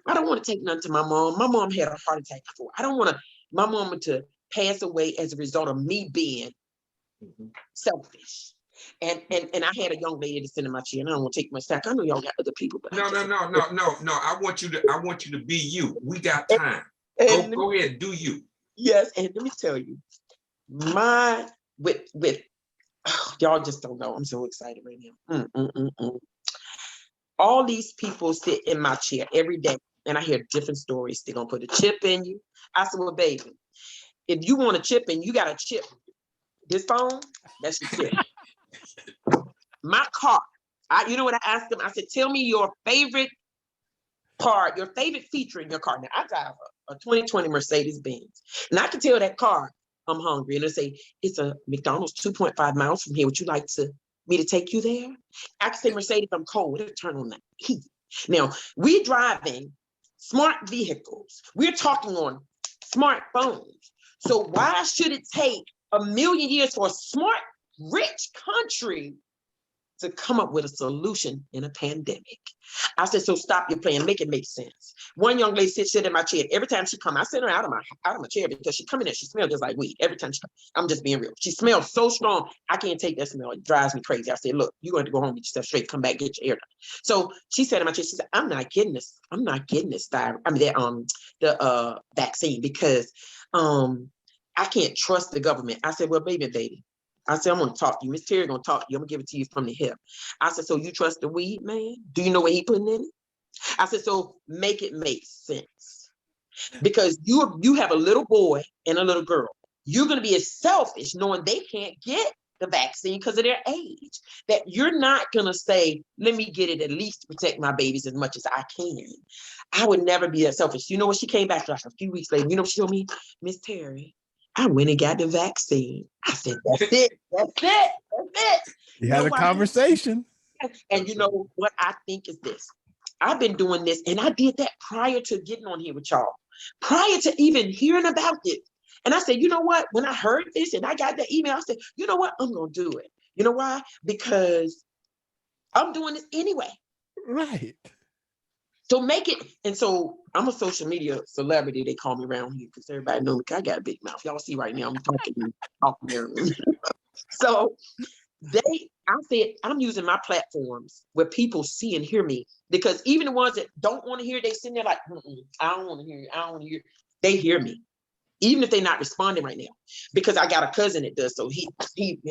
I don't want to take nothing to my mom. My mom had a heart attack before. I don't want my mama to pass away as a result of me being selfish. And I had a young lady to sit in my chair, and I don't want to take my stack. I know y'all got other people, but No. I want you to be you. We got time. Go ahead, do you. Yes, and let me tell you, y'all just don't know. I'm so excited right now. All these people sit in my chair every day, and I hear different stories. They're gonna put a chip in you. I said, well, baby, if you want a chip and you got a chip, this phone, that's your chip. My car, you know what I asked them? I said, tell me your favorite part, your favorite feature in your car. Now, I drive a 2020 Mercedes-Benz, and I can tell that car I'm hungry, and they say, it's a McDonald's 2.5 miles from here. Would you like me to take you there? I can say, Mercedes, I'm cold. It'll turn on that heat. Now, we're driving smart vehicles. We're talking on smartphones. So why should it take 1,000,000 years for a smart, rich country to come up with a solution in a pandemic? I said, so stop your playing, make it make sense. One young lady sits in my chair. Every time she come, I send her out of my chair because she come in there, she smells just like weed. Every time she come, I'm just being real. She smells so strong, I can't take that smell. It drives me crazy. I said, look, you're going to go home, get yourself straight, come back, get your hair done. So she said in my chair, she said, I'm not getting this the vaccine because I can't trust the government. I said, well, baby. I said, I'm going to talk to you. Miss Terry going to talk to you. I'm going to give it to you from the hip. I said, so you trust the weed man? Do you know what he putting in it? I said, so make it make sense. Because you have a little boy and a little girl. You're going to be as selfish knowing they can't get the vaccine because of their age, that you're not going to say, let me get it at least to protect my babies as much as I can. I would never be that selfish. You know what? She came back like a few weeks later. You know what she told me? Miss Terry, I went and got the vaccine. I said, that's it. You had a conversation. And you know what I think is this? I've been doing this, and I did that prior to getting on here with y'all, prior to even hearing about it. And I said, you know what? When I heard this and I got that email, I said, you know what? I'm gonna do it. You know why? Because I'm doing this anyway. Right. So make it. And so I'm a social media celebrity. They call me around here because everybody know me. 'Cause I got a big mouth. Y'all see right now, I'm talking there. So I said, I'm using my platforms where people see and hear me, because even the ones that don't want to hear, they sitting there like, I don't want to hear you. I don't want to hear. They hear me, even if they're not responding right now, because I got a cousin that does. So he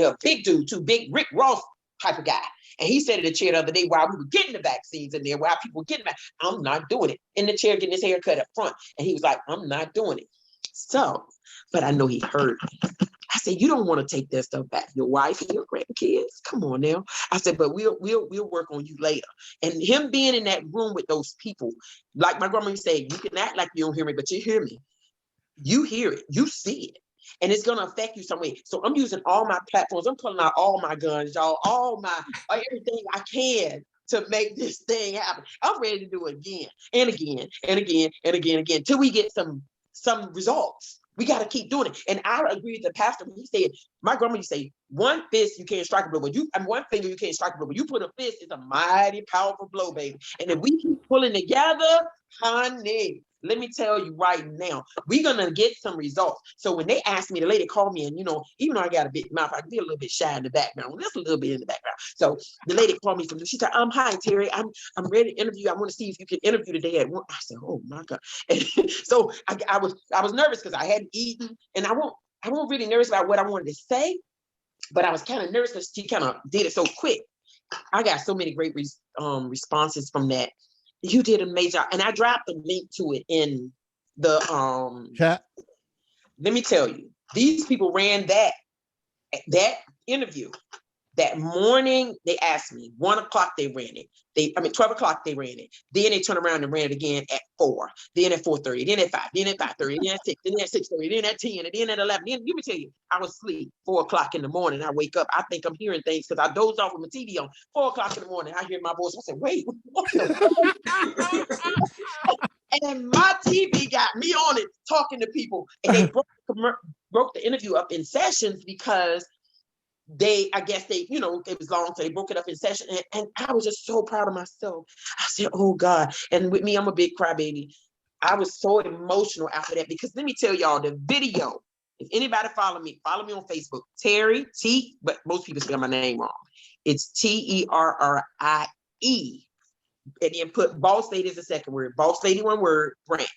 a big dude, too big, Rick Ross type of guy. And he said in the chair the other day while we were getting the vaccines in there, while people were getting back, I'm not doing it. In the chair, getting his hair cut up front. And he was like, I'm not doing it. So, but I know he heard me. I said, you don't want to take that stuff back. Your wife and your grandkids. Come on now. I said, but we'll work on you later. And him being in that room with those people, like my grandma said, you can act like you don't hear me, but you hear me. You hear it, you see it, and it's gonna affect you some way. So I'm using all my platforms. I'm pulling out all my guns, y'all, everything I can to make this thing happen. I'm ready to do it again and again and again and again till we get some results. We got to keep doing it. And I agree with the pastor when he said, my grandma used to say, one fist you can't strike a blow, but one finger you can't strike a blow. But you put a fist, it's a mighty powerful blow, baby. And if we keep pulling together, honey, let me tell you right now, we're gonna get some results. So when they asked me, the lady called me, and even though I got a big mouth, I can be a little bit shy in the background, just a little bit in the background. So the lady called me she said, hi, Terry, I'm ready to interview you. I want to see if you can interview today at 1. I said, oh my God. And so I was nervous because I hadn't eaten, and I won't really nervous about what I wanted to say, but I was kind of nervous because she kind of did it so quick. I got so many great responses from that. You did amazing job. And I dropped a link to it in the Chat. Let me tell you, these people ran that interview. That morning, they asked me, 1 o'clock they ran it. 12 o'clock they ran it. Then they turned around and ran it again at 4, then at 4:30, then at 5, then at 5:30, then at 6, then at 6:30, then at 10, and then at 11. Then let me tell you, I was asleep 4 o'clock in the morning. I wake up, I think I'm hearing things because I dozed off with my TV on. 4 o'clock in the morning, I hear my voice. I said, wait, what the And my TV got me on it, talking to people. And they broke the interview up in sessions because I guess it was long, so they broke it up in session. And I was just so proud of myself. I said, oh God. And with me, I'm a big crybaby. I was so emotional after that, because let me tell y'all, the video, if anybody follow me on Facebook, Terry T, but most people spell my name wrong. It's Terrie. And then put Boss Lady as the second word, Boss Lady one word, Branch.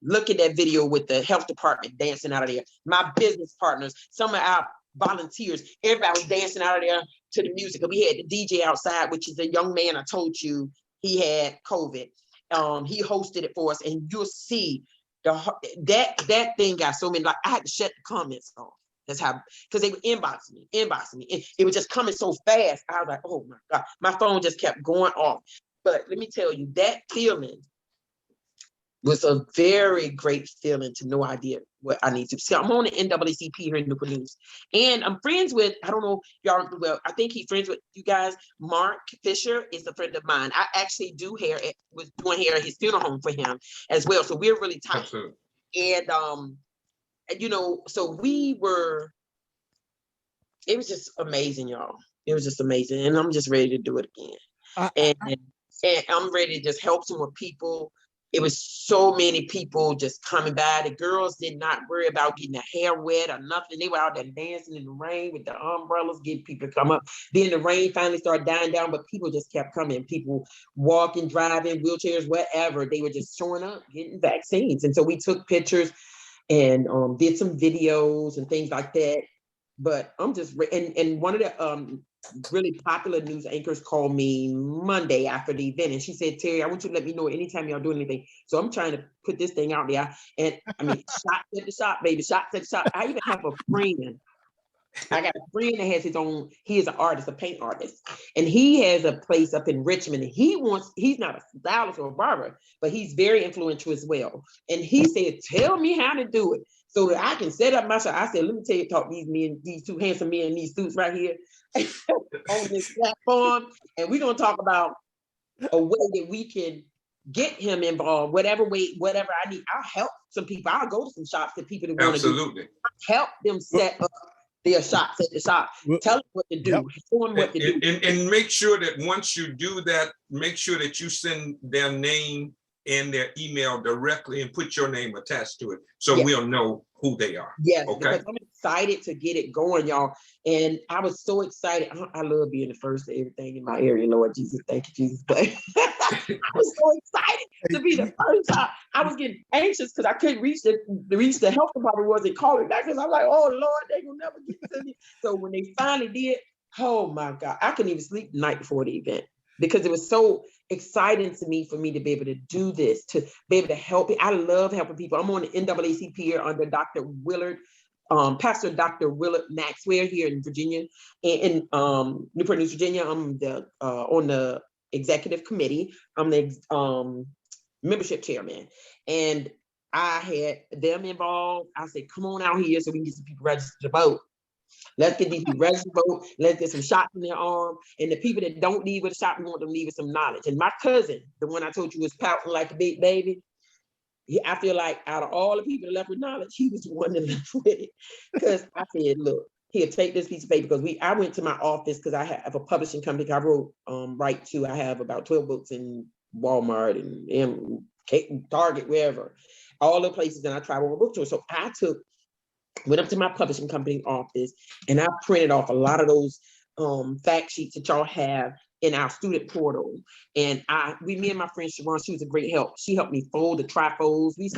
Look at that video with the health department dancing out of there. My business partners, some of our volunteers, everybody was dancing out of there to the music. We had the DJ outside, which is a young man I told you he had COVID. He hosted it for us, and you'll see that thing got so many. Like, I had to shut the comments off. That's how, because they were inboxing me. It was just coming so fast. I was like, oh my God, my phone just kept going off. But let me tell you, that feeling was a very great feeling to no idea what I need to see. I'm on the NAACP here in Newport News, and I'm friends with, I don't know y'all, well, I think he's friends with you guys. Mark Fisher is a friend of mine. I actually was doing hair at his funeral home for him as well. So we're really tight. Absolutely. And so it was just amazing, y'all. It was just amazing. And I'm just ready to do it again. And I'm ready to just help some more people. It was so many people just coming by. The girls did not worry about getting their hair wet or nothing. They were out there dancing in the rain with the umbrellas, getting people to come up. Then the rain finally started dying down, but people just kept coming. People walking, driving, wheelchairs, whatever. They were just showing up, getting vaccines. And so we took pictures and did some videos and things like that. But I'm just, and one of the really popular news anchors called me Monday after the event, and she said, Terry, I want you to let me know anytime y'all do anything. So I'm trying to put this thing out there. And I mean, shots at the shop, baby, shots at the shop. I even have a friend. I got a friend that has his own, he is an artist, a paint artist. And he has a place up in Richmond, and he's not a stylist or a barber, but he's very influential as well. And he said, tell me how to do it so that I can set up my shop. I said, let me tell you, talk these two handsome men in these suits right here on this platform. And we're going to talk about a way that we can get him involved, whatever way, whatever I need. I'll help some people. I'll go to some shops that people that want to do. Absolutely. Help them set up their shops at the shop. Well, Tell them what to do. yep. Show them what to do. And make sure that once you do that, make sure that you send their name and their email directly and put your name attached to it, so Yeah. we'll know who they are. Yes, Okay. because I'm excited to get it going, y'all. And I was so excited. I love being the first of everything in my area, Lord Jesus. Thank you, Jesus. But I was so excited to be the first. I was getting anxious because I couldn't reach the health department. Wasn't calling back because I'm like, oh Lord, they will never get to me. So when they finally did, oh my God, I couldn't even sleep the night before the event because it was so exciting to me for me to be able to do this, to be able to help. I love helping people. I'm on the NAACP here under Dr. Willard. Pastor Dr. Willard Maxwell here in Virginia, in Newport News, Virginia. I'm on the executive committee. I'm the membership chairman, and I had them involved. I said, "Come on out here so we can get some people registered to vote. Let's get these people registered to vote. Let's get some shots in their arm. And the people that don't leave with a shot, we want them to leave with some knowledge." And my cousin, the one I told you was pouting like a big baby, I feel like out of all the people that left with knowledge, he was the one that left with it. Because I said, look, here, take this piece of paper. Because I went to my office because I have a publishing company. I wrote Right To. I have about 12 books in Walmart and Target, wherever. All the places that I travel with bookstores. So I went up to my publishing company office and I printed off a lot of those fact sheets that y'all have in our student portal. And me and my friend Sharon, she was a great help. She helped me fold the trifolds. We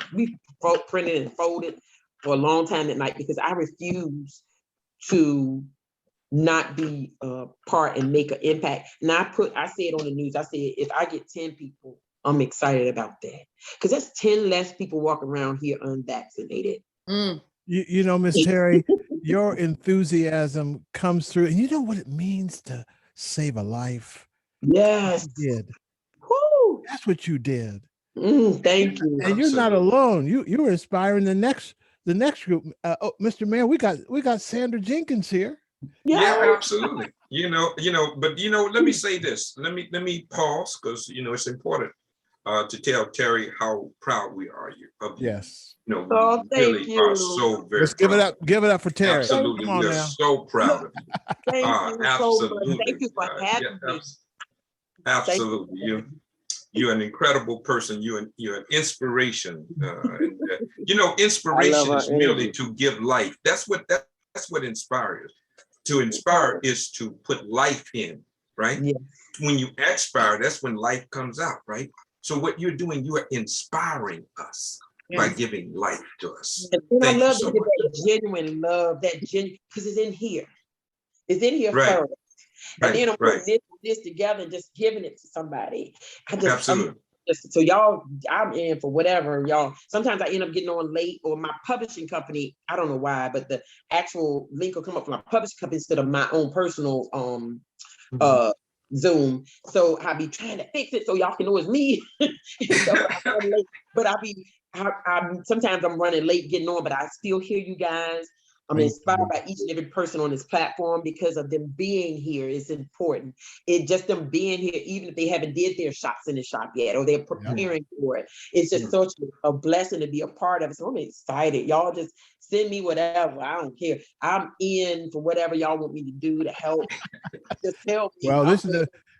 printed and folded for a long time at night because I refuse to not be a part and make an impact. And I said on the news, I said, if I get 10 people, I'm excited about that. Because that's 10 less people walking around here unvaccinated. You know, Miss Terry, your enthusiasm comes through, and you know what it means to save a life. Yes. You did. Woo. That's what you did. Thank you. And you're not alone. You were inspiring the next group. Mr. Mayor, we got Sandra Jenkins here. Yeah, absolutely. But let me say this. Let me pause because it's important to tell Terry how proud we are of you. Yes. Oh, We really are so very Let's give it proud. up. Give it up for Terry. Absolutely. Come on We are now. so proud of you. Thank you so Absolutely. much. Thank you for having me. Absolutely. You're an incredible person. You're an inspiration. Inspiration is merely to give life. That's what inspires. To inspire is to put life in, right? Yes. When you expire, that's when life comes out, right? So what you're doing, you are inspiring us by giving life to us. And I Thank you love so to get much. that genuine love, because it's in here. It's in here Right. first. And then I'm Right. putting this together and just giving it to somebody. Absolutely. So y'all, I'm in for whatever y'all. Sometimes I end up getting on late, or my publishing company, I don't know why, but the actual link will come up from my publishing company instead of my own personal Zoom. So I be trying to fix it so y'all can know it's me. But sometimes I'm running late getting on, but I still hear you guys. I'm inspired by each and every person on this platform because of them being here is important. It just them being here, even if they haven't did their shots in the shop yet, or they're preparing for it. It's just such a blessing to be a part of it. So I'm excited. Y'all just send me whatever. I don't care. I'm in for whatever y'all want me to do to help. Just help me. Well, this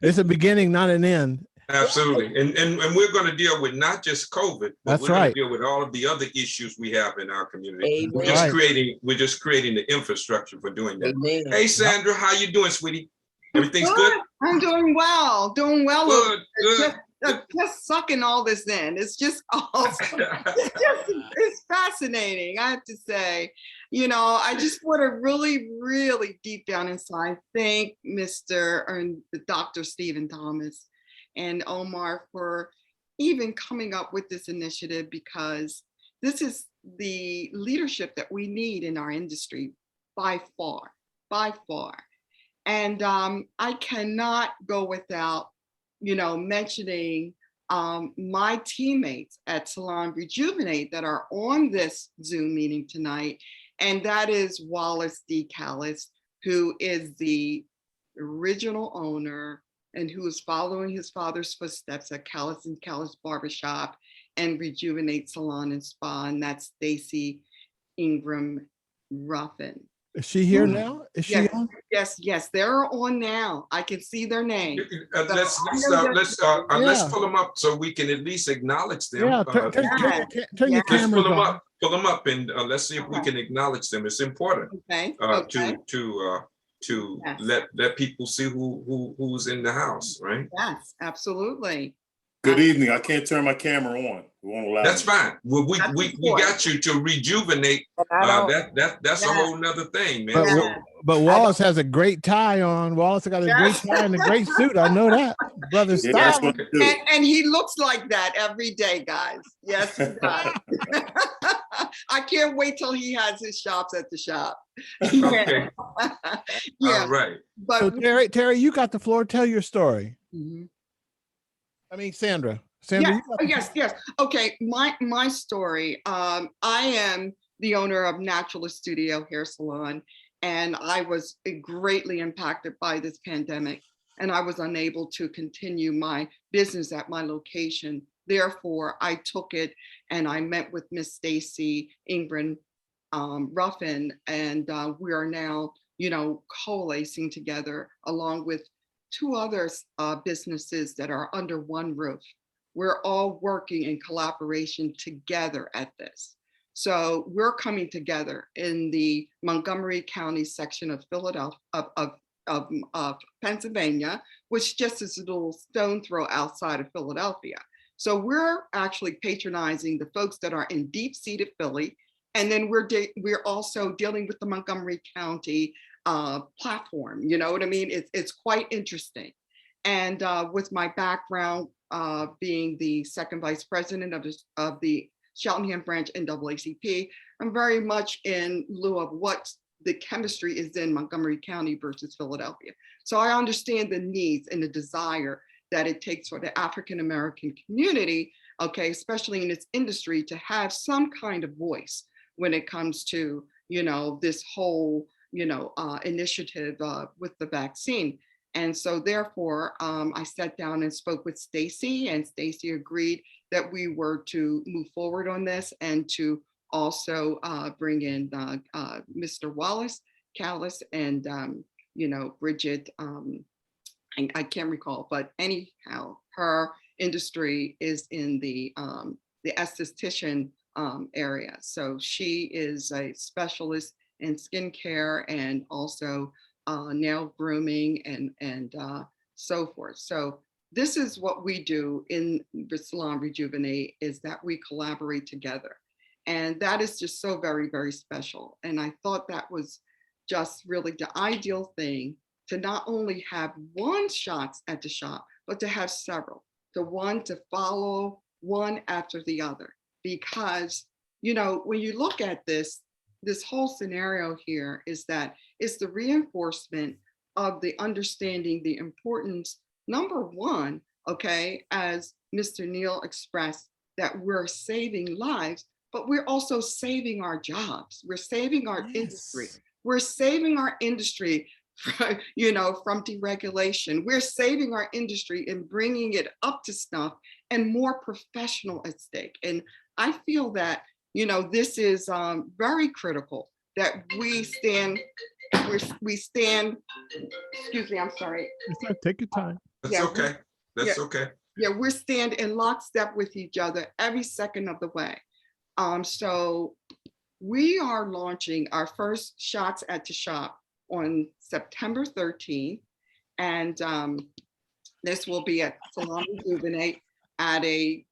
is a beginning, not an end. Absolutely. And we're going to deal with not just COVID, but That's we're going right. to deal with all of the other issues we have in our community. Amen. We're just creating the infrastructure for doing that. Amen. Hey, Sandra, how you doing, sweetie? Everything's good? I'm doing well. Good. Just sucking all this in. It's just awesome. It's fascinating, I have to say. I just want to really, really deep down inside thank Dr. Stephen Thomas and Omar for even coming up with this initiative, because this is the leadership that we need in our industry by far. And I cannot go without, mentioning my teammates at Salon Rejuvenate that are on this Zoom meeting tonight. And that is Wallace D. Callis, who is the original owner and who is following his father's footsteps at Callis and Callis Barbershop and Rejuvenate Salon and Spa, and that's Stacy Ingram Ruffin. Is she here Mhm. now? Is she Yes, on? yes, they're on now. I can see their name. Let's Yeah. pull them up so we can at least acknowledge them. Yeah, turn your Let's pull cameras them on. up, and let's see if we can acknowledge them. It's important Okay, to okay, Yes. let people see who's in the house, right? yes, absolutely. Good evening. I can't turn my camera on. It won't allow That's me. fine. Well, we That's got you to rejuvenate. That's a Yeah. whole nother thing, man. But, So, Yeah. but Wallace has a great tie on. Wallace got a great Yes. tie and a great suit. I know that. Brother Yeah, that's Style. what I do. And he looks like that every day, guys. Yes, he does. I can't wait till he has his shops at the shop. okay, Yeah, all right. So but Terry, you got the floor. Tell your story. Mhm. I mean, Sandra. Sandra, Yeah, you got the yes. Okay, my story. I am the owner of Naturalist Studio Hair Salon, and I was greatly impacted by this pandemic, and I was unable to continue my business at my location. Therefore, I took it and I met with Miss Stacy Ingram Ruffin, and we are now, coalescing together along with two other businesses that are under one roof. We're all working in collaboration together at this. So we're coming together in the Montgomery County section of Philadelphia, of Pennsylvania, which just is a little stone throw outside of Philadelphia. So we're actually patronizing the folks that are in deep-seated Philly, and then we're also dealing with the Montgomery County platform. You know what I mean? It's quite interesting. And with my background being the second vice president of the Cheltenham branch NAACP, I'm very much in lieu of what the chemistry is in Montgomery County versus Philadelphia. So I understand the needs and the desire that it takes for the African American community, okay, especially in its industry, to have some kind of voice when it comes to, this whole, initiative with the vaccine. And so therefore, I sat down and spoke with Stacy, and Stacy agreed that we were to move forward on this and to also bring in Mr. Wallace, Callis, and Bridget. I can't recall, but anyhow, her industry is in the esthetician area. So she is a specialist in skincare and also nail grooming and so forth. So this is what we do in Salon Rejuvenate, is that we collaborate together. And that is just so very, very special. And I thought that was just really the ideal thing, to not only have one shots at the shop, but to have several, to follow one after the other. Because, when you look at this whole scenario here is that it's the reinforcement of the understanding the importance, number one, okay, as Mr. Neal expressed, that we're saving lives, but we're also saving our jobs. We're saving our industry. We're saving our industry from deregulation. We're saving our industry and bringing it up to snuff and more professional at stake. And I feel that, this is very critical that we stand, excuse me, I'm sorry. Take your time. That's Yeah. okay. That's okay. Yeah, we're stand in lockstep with each other every second of the way. So we are launching our first Shots at the Shop on September 13th. And this will be at Salon Rejuvenate at a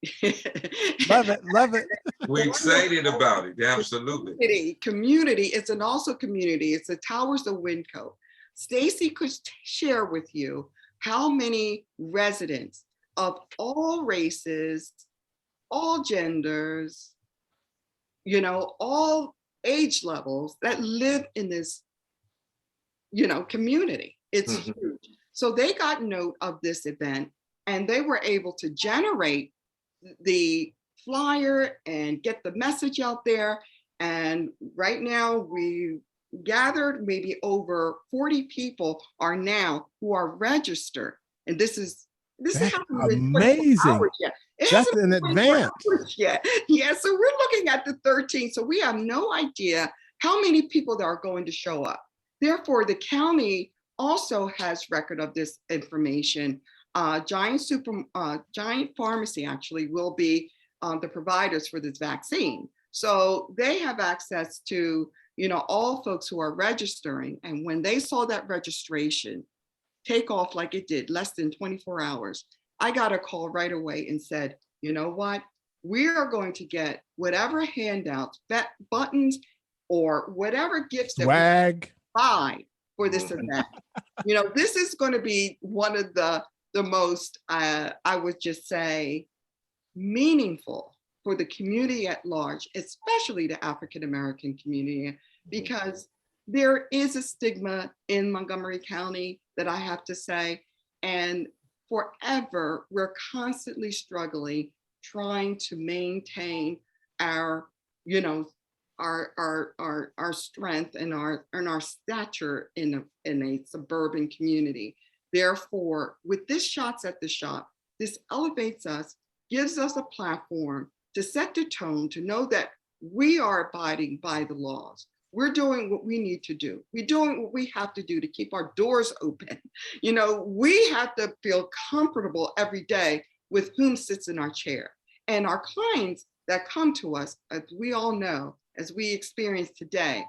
Love it. We're excited about it. Absolutely. community. It's an also community. It's the Towers of Winco. Stacy could share with you how many residents of all races, all genders, all age levels that live in this, community. It's Mhm. huge. So they got note of this event, and they were able to generate the flyer and get the message out there. And right now we gathered maybe over 40 people are now who are registered And this is That's hasn't been 24 amazing. hours yet. It That's hasn't in been 24 advance. hours yet. Yeah, so we're looking at the 13th. So we have no idea how many people that are going to show up. Therefore, the county also has record of this information. Giant Pharmacy actually will be the providers for this vaccine. So they have access to, all folks who are registering. And when they saw that registration take off like it did, less than 24 hours, I got a call right away and said, you know what? We are going to get whatever handouts, buttons, or whatever gifts that we Swag. buy for this event. This is going to be one of the most, I would just say, meaningful for the community at large, especially the African-American community, because there is a stigma in Montgomery County that I have to say, and forever we're constantly struggling, trying to maintain our, our strength and our stature in a suburban community. Therefore, with this Shots at the Shop, this elevates us, gives us a platform to set the tone, to know that we are abiding by the laws. We're doing what we need to do. We're doing what we have to do to keep our doors open. We have to feel comfortable every day with whom sits in our chair. And our clients that come to us, as we all know, as we experience today,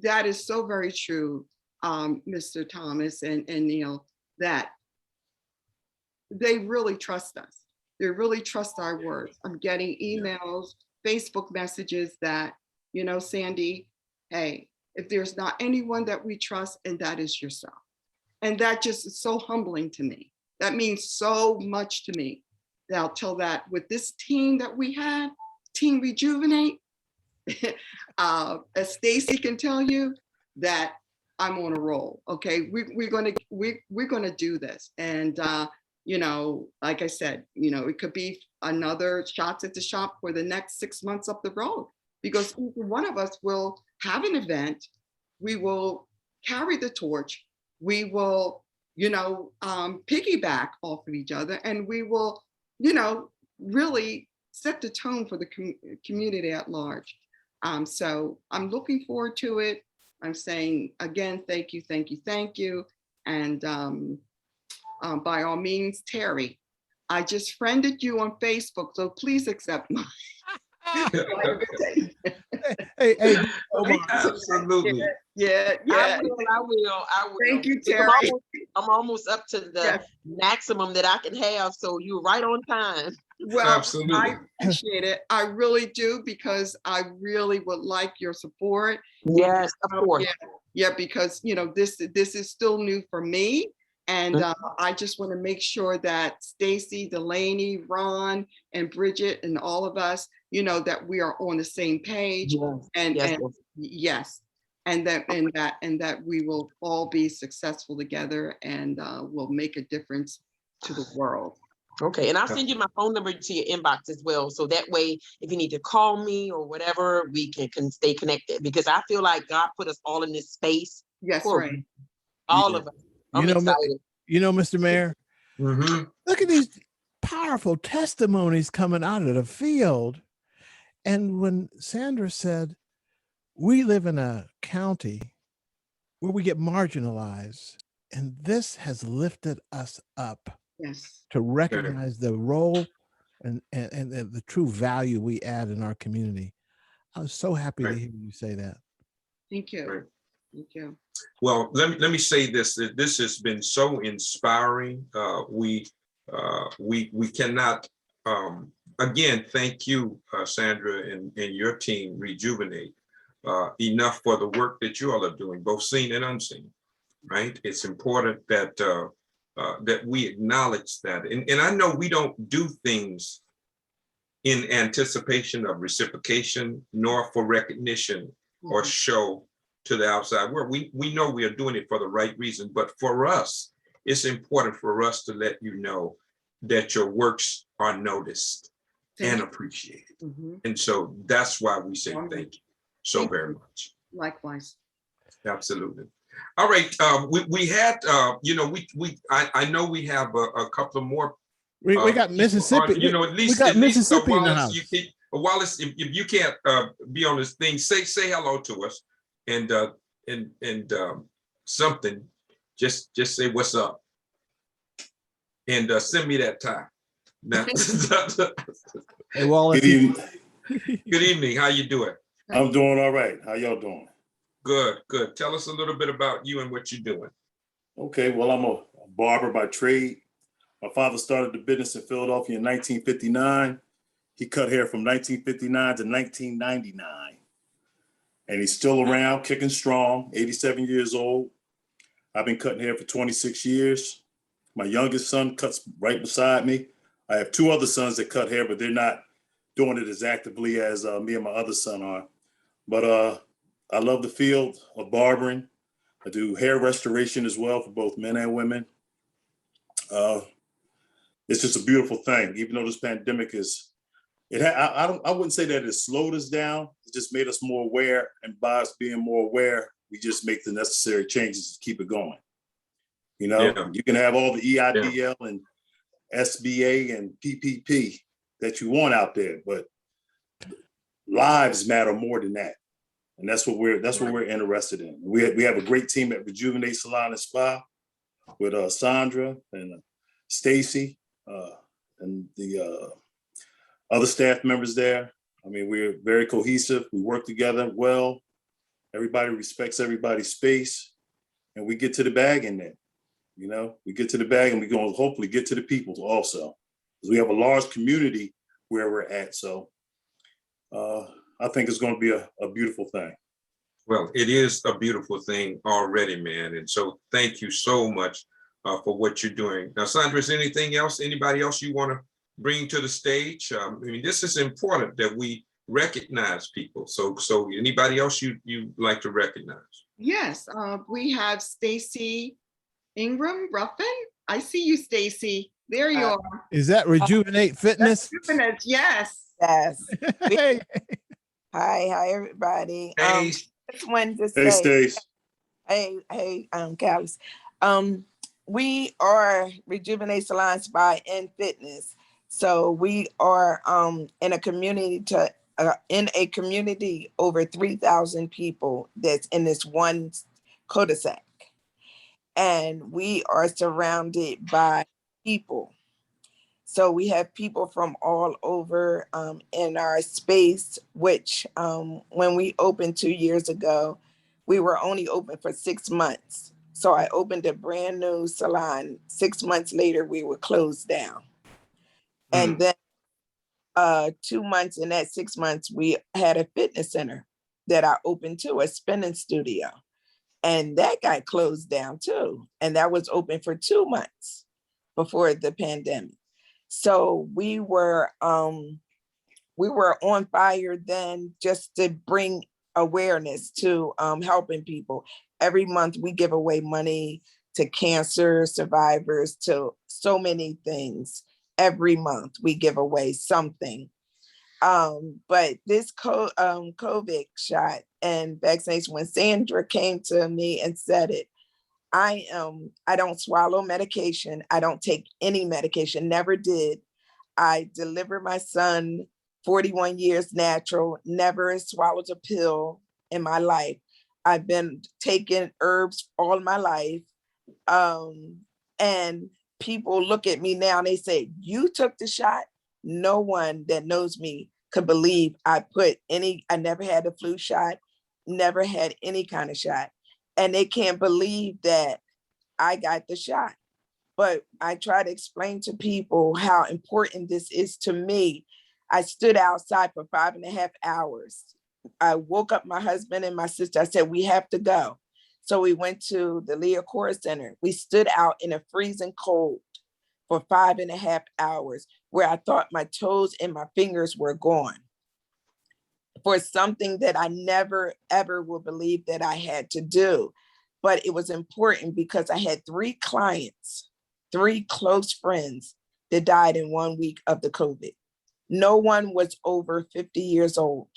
that is so very true, Mr. Thomas and Neil, that they really trust us. They really trust our words. I'm getting emails, Facebook messages that, Sandy, hey, if there's not anyone that we trust, and that is yourself. And that just is so humbling to me. That means so much to me. I'll tell that with this team that we have, Team Rejuvenate, as Stacy can tell you, that I'm on a roll. Okay, we're gonna do this, and like I said, it could be another Shots at the Shop for the next 6 months up the road, because each one of us will have an event. We will carry the torch. We will, piggyback off of each other, and we will, really set the tone for the community at large. So I'm looking forward to it. I'm saying again, thank you, thank you, thank you. And by all means, Terry, I just friended you on Facebook, so please accept my Hey, Absolutely. Yeah. I will. Thank you, Because Terry. I'm almost up to the Yes. maximum that I can have, so you're right on time. Well, Absolutely. I appreciate it. I really do, because I really would like your support. Yes, of course. Yeah, because this is still new for me, and I just want to make sure that Stacy, Delaney, Ron, and Bridget, and all of us, that we are on the same page, Yes. and that we will all be successful together, and will make a difference to the world. Okay, and I'll send you my phone number to your inbox as well. So that way, if you need to call me or whatever, we can stay connected, because I feel like God put us all in this space. Yes, for right. all of us. I'm excited. Mr. Mayor, Mhm. look at these powerful testimonies coming out of the field. And when Sandra said, we live in a county where we get marginalized, and this has lifted us up Yes. to recognize the role and the true value we add in our community. I was so happy to hear you say that. Thank you. Right. Thank you. Well, let me say this, that this has been so inspiring. We cannot, again, thank you, Sandra, and your team, Rejuvenate, enough for the work that you all are doing, both seen and unseen, right? It's important that that we acknowledge that. And I know we don't do things in anticipation of reciprocation, nor for recognition or show to the outside world. We know we are doing it for the right reason, but for us, it's important for us to let you know that your works are noticed and appreciated. Mhm. And so that's why we say thank you so Thank very you. much. Likewise. Absolutely. All right, we had, I know we have a couple of more. We got people Mississippi. on, at least, got Mississippi in the Wallace, house. Wallace, if you can't be on this thing, say hello to us and something, just say what's up and send me that tie. Now, Hey, Wallace. Good evening. good evening. How you doing? I'm doing all right. How y'all doing? Good. Tell us a little bit about you and what you're doing. Okay, well, I'm a barber by trade. My father started the business in Philadelphia in 1959. He cut hair from 1959 to 1999. And he's still around, kicking strong, 87 years old. I've been cutting hair for 26 years. My youngest son cuts right beside me. I have two other sons that cut hair, but they're not doing it as actively as me and my other son are. But I love the field of barbering. I do hair restoration as well for both men and women. It's just a beautiful thing, even though this pandemic I wouldn't say that it slowed us down. It just made us more aware, and by us being more aware, we just make the necessary changes to keep it going. Yeah. You can have all the EIDL and SBA and PPP that you want out there, but lives matter more than that. And that's what we're interested in. We have a great team at Rejuvenate Salon and Spa with Sandra and Stacy and the other staff members there. I mean, we're very cohesive. We work together well. Everybody respects everybody's space, and we get to the bag in there. We get to the bag, and we're going to hopefully get to the people also. Because we have a large community where we're at. So I think it's going to be a beautiful thing. Well, it is a beautiful thing already, man. And so thank you so much for what you're doing. Now, Sandra, is anything else, anybody else you want to bring to the stage? I mean, this is important that we recognize people. So anybody else you like to recognize? Yes, we have Stacy Ingram Ruffin. I see you, Stacy. There you are. Is that Rejuvenate Fitness? Goodness, yes. Yes. Hey. Hi, everybody. Hey, Just wanted to Hey, say, Stace. hey, Callis. We are Rejuvenate Salon Spa and Fitness. So we are in a community over 3,000 people that's in this one cul-de-sac. And we are surrounded by people. So we have people from all over in our space, which when we opened 2 years ago, we were only open for 6 months. So I opened a brand new salon. 6 months later, we were closed down. And then 2 months in that 6 months, we had a fitness center that I opened too, a spinning studio. And that got closed down too. And that was open for 2 months before the pandemic. So we were on fire then just to bring awareness to helping people. Every month we give away money to cancer survivors, to so many things. Every month we give away something. But this COVID shot and vaccination, when Sandra came to me and said it, I don't swallow medication. I don't take any medication, never did. I delivered my son 41 years natural, never swallowed a pill in my life. I've been taking herbs all my life. And people look at me now and they say, you took the shot? No one that knows me could believe I never had a flu shot, never had any kind of shot. And they can't believe that I got the shot. But I try to explain to people how important this is to me. I stood outside for 5.5 hours. I woke up my husband and my sister. I said, we have to go. So we went to the Leah Core Center. We stood out in a freezing cold for 5.5 hours where I thought my toes and my fingers were gone for something that I never, ever will believe that I had to do. But it was important because I had 3 clients, 3 close friends that died in 1 week of the COVID. No one was over 50 years old.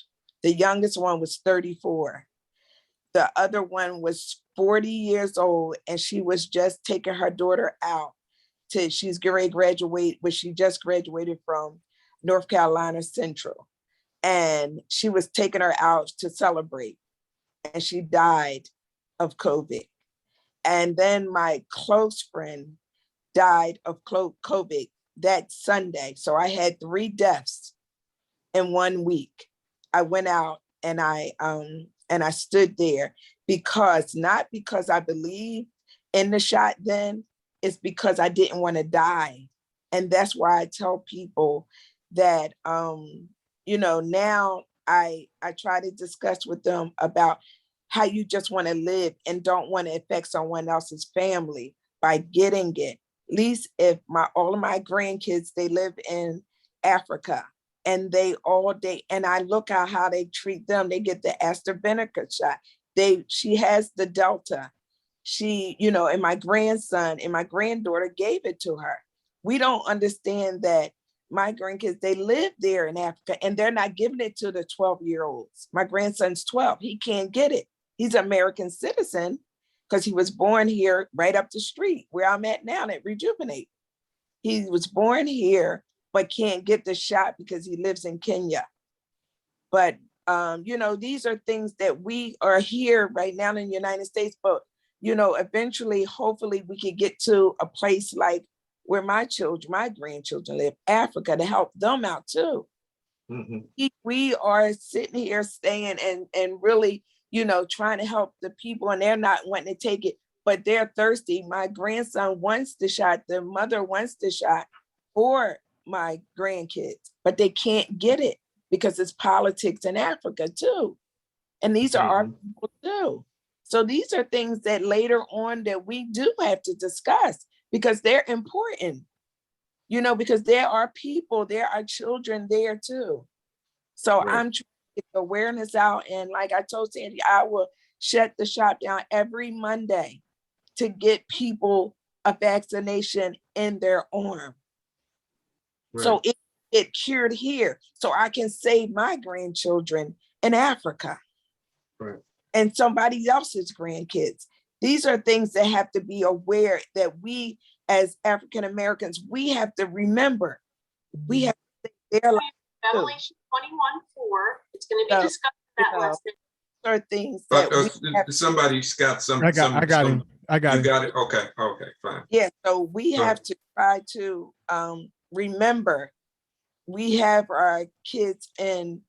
The youngest one was 34. The other one was 40 years old, and she was just taking her daughter out to, she's getting ready to graduate, but she just graduated from North Carolina Central. And she was taking her out to celebrate, and she died of COVID. And then my close friend died of COVID that Sunday. So I had 3 deaths in 1 week. I went out and I stood there because, not because I believed in the shot then, it's because I didn't want to die. And that's why I tell people that, you know, now I try to discuss with them about how you just want to live and don't want to affect someone else's family by getting it. At least if all of my grandkids, they live in Africa, and they all day, and I look at how they treat them. They get the AstraZeneca shot. She has the Delta. She, you know, and my grandson and my granddaughter gave it to her. We don't understand that my grandkids, they live there in Africa, and they're not giving it to the 12-year-olds. My grandson's 12. He can't get it. He's an American citizen because he was born here right up the street where I'm at now at Rejuvenate. He was born here, but can't get the shot because he lives in Kenya. But, you know, these are things that we are here right now in the United States, but, you know, eventually, hopefully we could get to a place like where my grandchildren live, Africa, to help them out too. Mhm. We are sitting here staying and really, you know, trying to help the people, and they're not wanting to take it, but they're thirsty. My grandson wants the shot. The mother wants the shot for my grandkids, but they can't get it because it's politics in Africa too. And these are our people too. So these are things that later on that we do have to discuss because they're important, you know, because there are people, there are children there too. So Right. I'm trying to get the awareness out. And like I told Sandy, I will shut the shop down every Monday to get people a vaccination in their arm. So Right. it cured here, so I can save my grandchildren in Africa Right. and somebody else's grandkids. These are things that have to be aware that we as African Americans, we have to remember. We have to save their lives too. Revelation 21:4. It's going to be So, discussed you that know, lesson. are things that we have to, Somebody's got some. I got him. I got You him. got it? Okay, okay, fine. yeah, so we Go have ahead. to try to remember we have our kids and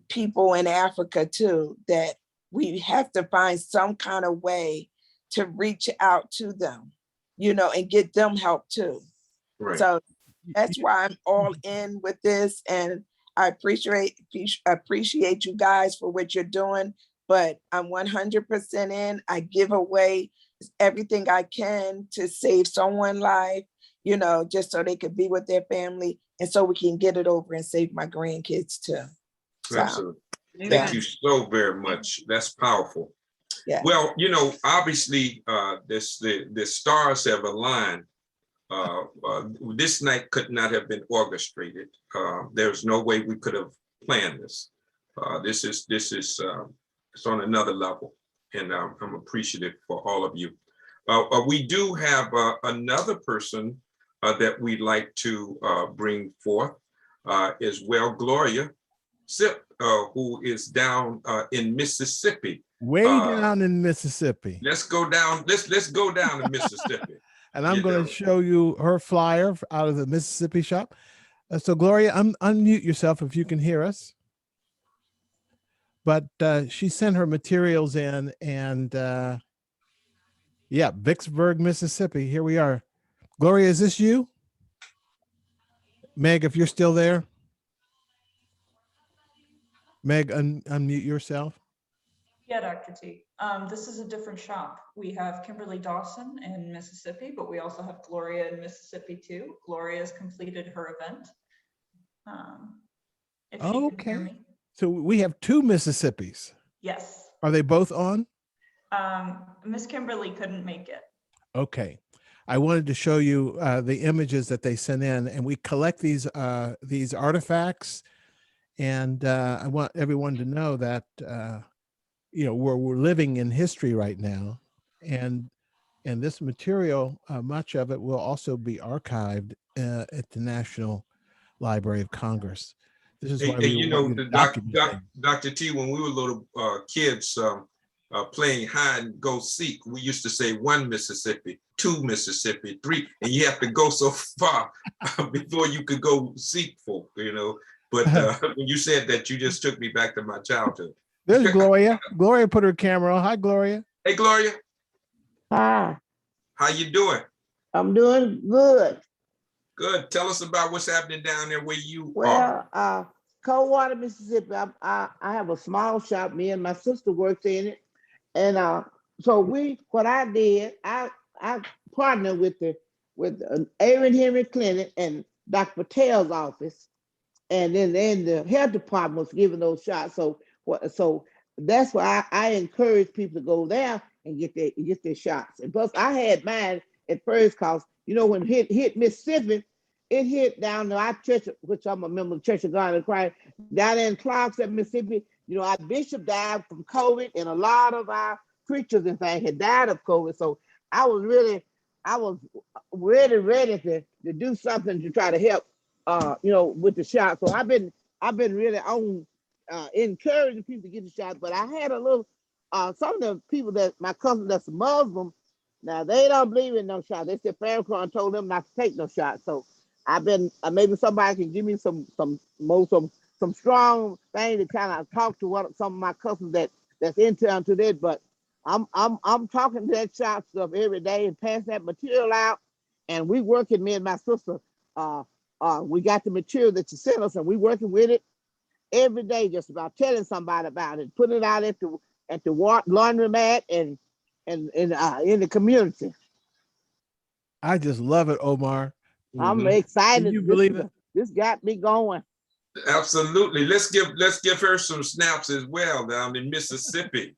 people in Africa too, that we have to find some kind of way to reach out to them, you know, and get them help too. Right. So that's why I'm all in with this, and I appreciate you guys for what you're doing, but I'm 100% in. I give away everything I can to save someone's life, you know, just so they could be with their family and so we can get it over and save my grandkids too. So, Absolutely. yeah. Thank you so very much. That's powerful. Yeah. Well, you know, obviously, the stars have aligned. This night could not have been orchestrated. There's no way we could have planned this. This is it's on another level, and I'm appreciative for all of you. We do have another person that we'd like to bring forth as well, Gloria Sip, who is down in Mississippi. Way down in Mississippi. Let's go down. Let's go down to Mississippi. And I'm You going know. to show you her flyer out of the Mississippi shop. So Gloria, unmute yourself if you can hear us. But she sent her materials in, and yeah, Vicksburg, Mississippi. Here we are. Gloria, is this you? Meg, if you're still there. Meg, unmute yourself. Yeah, Dr. T. This is a different shop. We have Kimberly Dawson in Mississippi, but we also have Gloria in Mississippi too. Gloria has completed her event. If she can hear Okay. me. So we have 2 Mississippis. Yes. Are they both on? Miss Kimberly couldn't make it. Okay. I wanted to show you the images that they sent in, and we collect these artifacts. And I want everyone to know that, we're living in history right now, and this material, much of it will also be archived at the National Library of Congress. This is why And we you want know, you to the document things. Dr. T, when we were little kids playing hide and go seek, we used to say 1 Mississippi, 2 Mississippi, 3, and you have to go so far before you could go seek folk, But when you said that, you just took me back to my childhood. There's Gloria. Gloria put her camera on. Hi, Gloria. Hey, Gloria, Hi, how you doing? I'm doing good. Good. Tell us about what's happening down there where you are. Well, Coldwater, Mississippi. I have a small shop. Me and my sister works in it, and so what I did, I partnered with Aaron Henry Clinic and Dr. Patel's office, and then the health department was giving those shots. So that's why I encourage people to go there and get their shots. And plus, I had mine at first because when it hit Mississippi, it hit down to our church, which I'm a member of the Church of God in Christ, down in Clarksville, Mississippi. Our bishop died from COVID, and a lot of our preachers and things had died of COVID. So I was ready to do something to try to help, with the shot. So I've been really on encouraging people to get the shot. But I had a little, some of the people my cousin that's Muslim, now they don't believe in no shot. They said Farrakhan told them not to take no shot. So I've been, maybe somebody can give me some strong thing to kind of talk to some of my cousins that's into that. But I'm talking to that shot stuff every day and passing that material out. And we working, me and my sister, we got the material that you sent us, and we working with it every day, just about telling somebody about it, putting it out at the laundromat and in the community. I just love it, Omar. I'm excited. Can you believe it? This got me going. Absolutely. Let's give her some snaps as well down in Mississippi.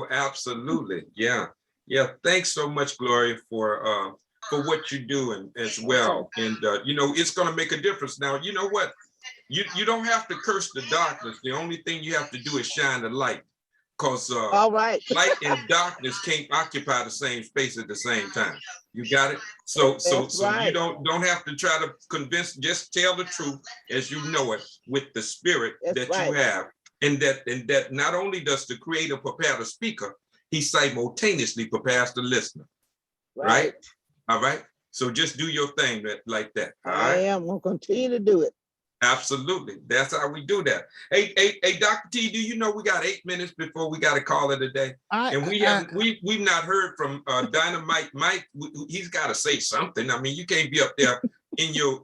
Absolutely. Yeah. Thanks so much, Gloria, for what you're doing as well. And it's going to make a difference. Now, you know what? You don't have to curse the darkness. The only thing you have to do is shine the light, because all right, light and darkness can't occupy the same space at the same time. You got it? So right. You don't have to try to convince, just tell the truth as you know it with the spirit that you have. And that not only does the creator prepare the speaker, he simultaneously prepares the listener. Right? All right. So just do your thing like that. All right? I am gonna continue to do it. Absolutely. That's how we do that. Hey, Dr. T, do you know we got 8 minutes before we got to call it a day? And we've not heard from Dynamite Mike. He's got to say something. I mean, you can't be up there in your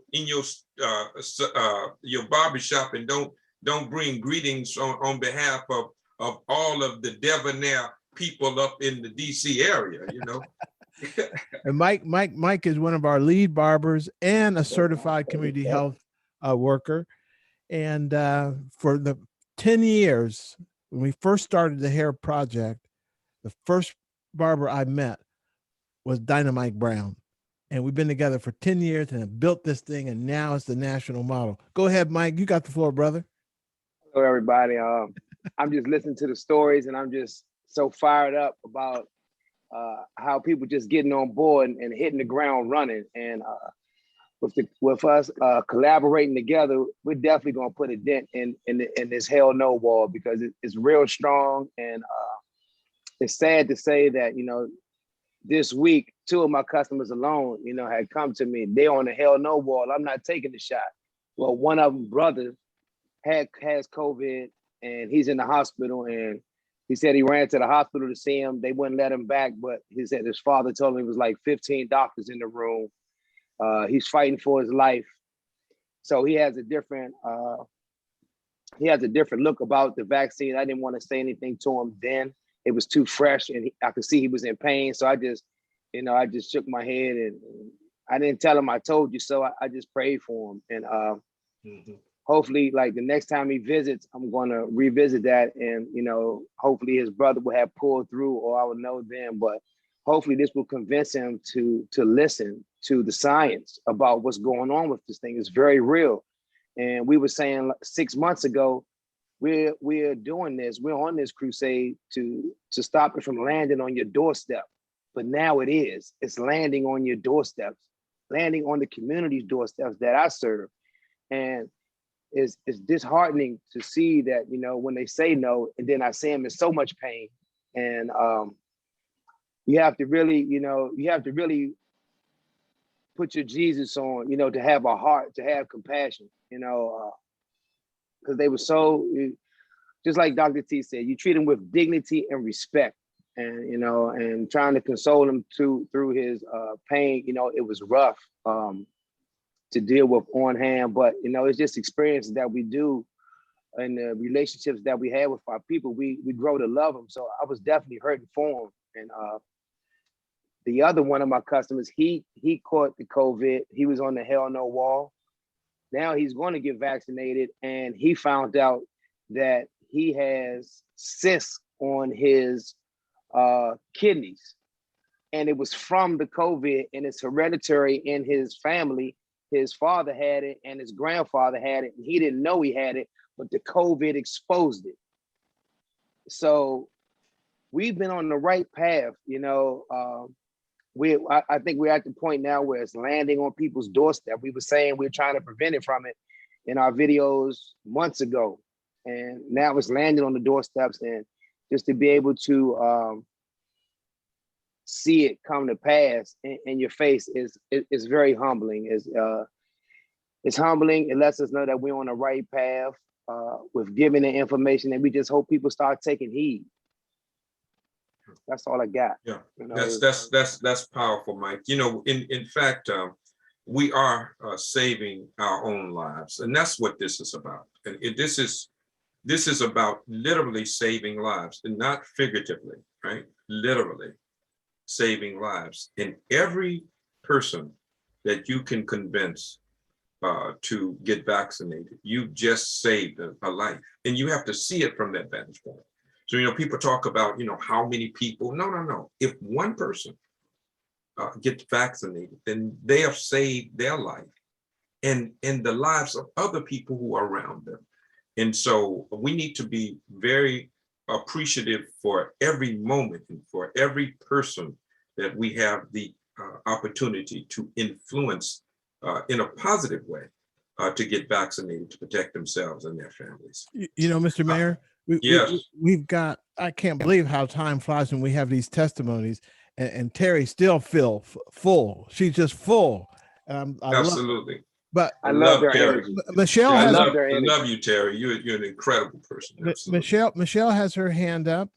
barbershop and don't bring greetings on behalf of all of the debonair people up in the DC area, And Mike is one of our lead barbers and a certified community health worker. And for the 10 years, when we first started the hair project, the first barber I met was Dynamite Brown. And we've been together for 10 years and have built this thing, and now it's the national model. Go ahead, Mike. You got the floor, brother. Hello, everybody. I'm just listening to the stories, and I'm just so fired up about how people just getting on board and hitting the ground running. And with us collaborating together, we're definitely going to put a dent in this hell no wall, because it's real strong. And it's sad to say that, this week, 2 of my customers alone, had come to me. They're on the hell no wall. I'm not taking the shot. Well, one of them, brother, has COVID, and he's in the hospital. And he said he ran to the hospital to see him. They wouldn't let him back, but he said his father told him it was like 15 doctors in the room. He's fighting for his life. So he has a different look about the vaccine. I didn't want to say anything to him then. It was too fresh, and I could see he was in pain. So I just shook my head, and I didn't tell him I told you so. I just prayed for him. And hopefully, like the next time he visits, I'm going to revisit that. And, hopefully his brother will have pulled through, or I will know then. But hopefully this will convince him to listen to the science about what's going on with this thing. It's very real. And we were saying 6 months ago, we're doing this. We're on this crusade to stop it from landing on your doorstep. But now it is. It's landing on your doorsteps, landing on the community's doorsteps that I serve. And it's disheartening to see that, you know, when they say no, and then I see them in so much pain. And you have to really, you know, put your Jesus on, you know, to have a heart, to have compassion, you know, because they were so, just like Dr. T said, you treat them with dignity and respect. And, you know, and trying to console him through his pain, you know, it was rough to deal with on hand, but, you know, it's just experiences that we do and the relationships that we have with our people, we grow to love them. So I was definitely hurting for him. And the other one of my customers, he caught the COVID. He was on the Hell No wall. Now he's going to get vaccinated, and he found out that he has cysts on his kidneys, and it was from the COVID, and it's hereditary in his family. His father had it and his grandfather had it, and he didn't know he had it, but the COVID exposed it. So we've been on the right path, you know. I think we're at the point now where it's landing on people's doorstep. We were saying we're trying to prevent it from it in our videos months ago, and now it's landing on the doorsteps. And just to be able to see it come to pass in your face is very humbling. It's humbling. It lets us know that we're on the right path with giving the information, and we just hope people start taking heed. That's all I got. Yeah, you know? that's powerful, Mike. You know, in fact, we are saving our own lives, and that's what this is about. And this is about literally saving lives, and not figuratively, right? Literally saving lives. And every person that you can convince to get vaccinated, you just saved a life, and you have to see it from that vantage point. So, you know, people talk about, you know, how many people. No. If one person gets vaccinated, then they have saved their life and the lives of other people who are around them. And so we need to be very appreciative for every moment and for every person that we have the opportunity to influence in a positive way to get vaccinated, to protect themselves and their families. You know, Mr. Mayor, we've got, I can't believe how time flies when we have these testimonies, and Terry still full. She's just full. Absolutely. But I love her Terry. energy. Michelle I has, love you, Terry. You're an incredible person. Michelle has her hand up.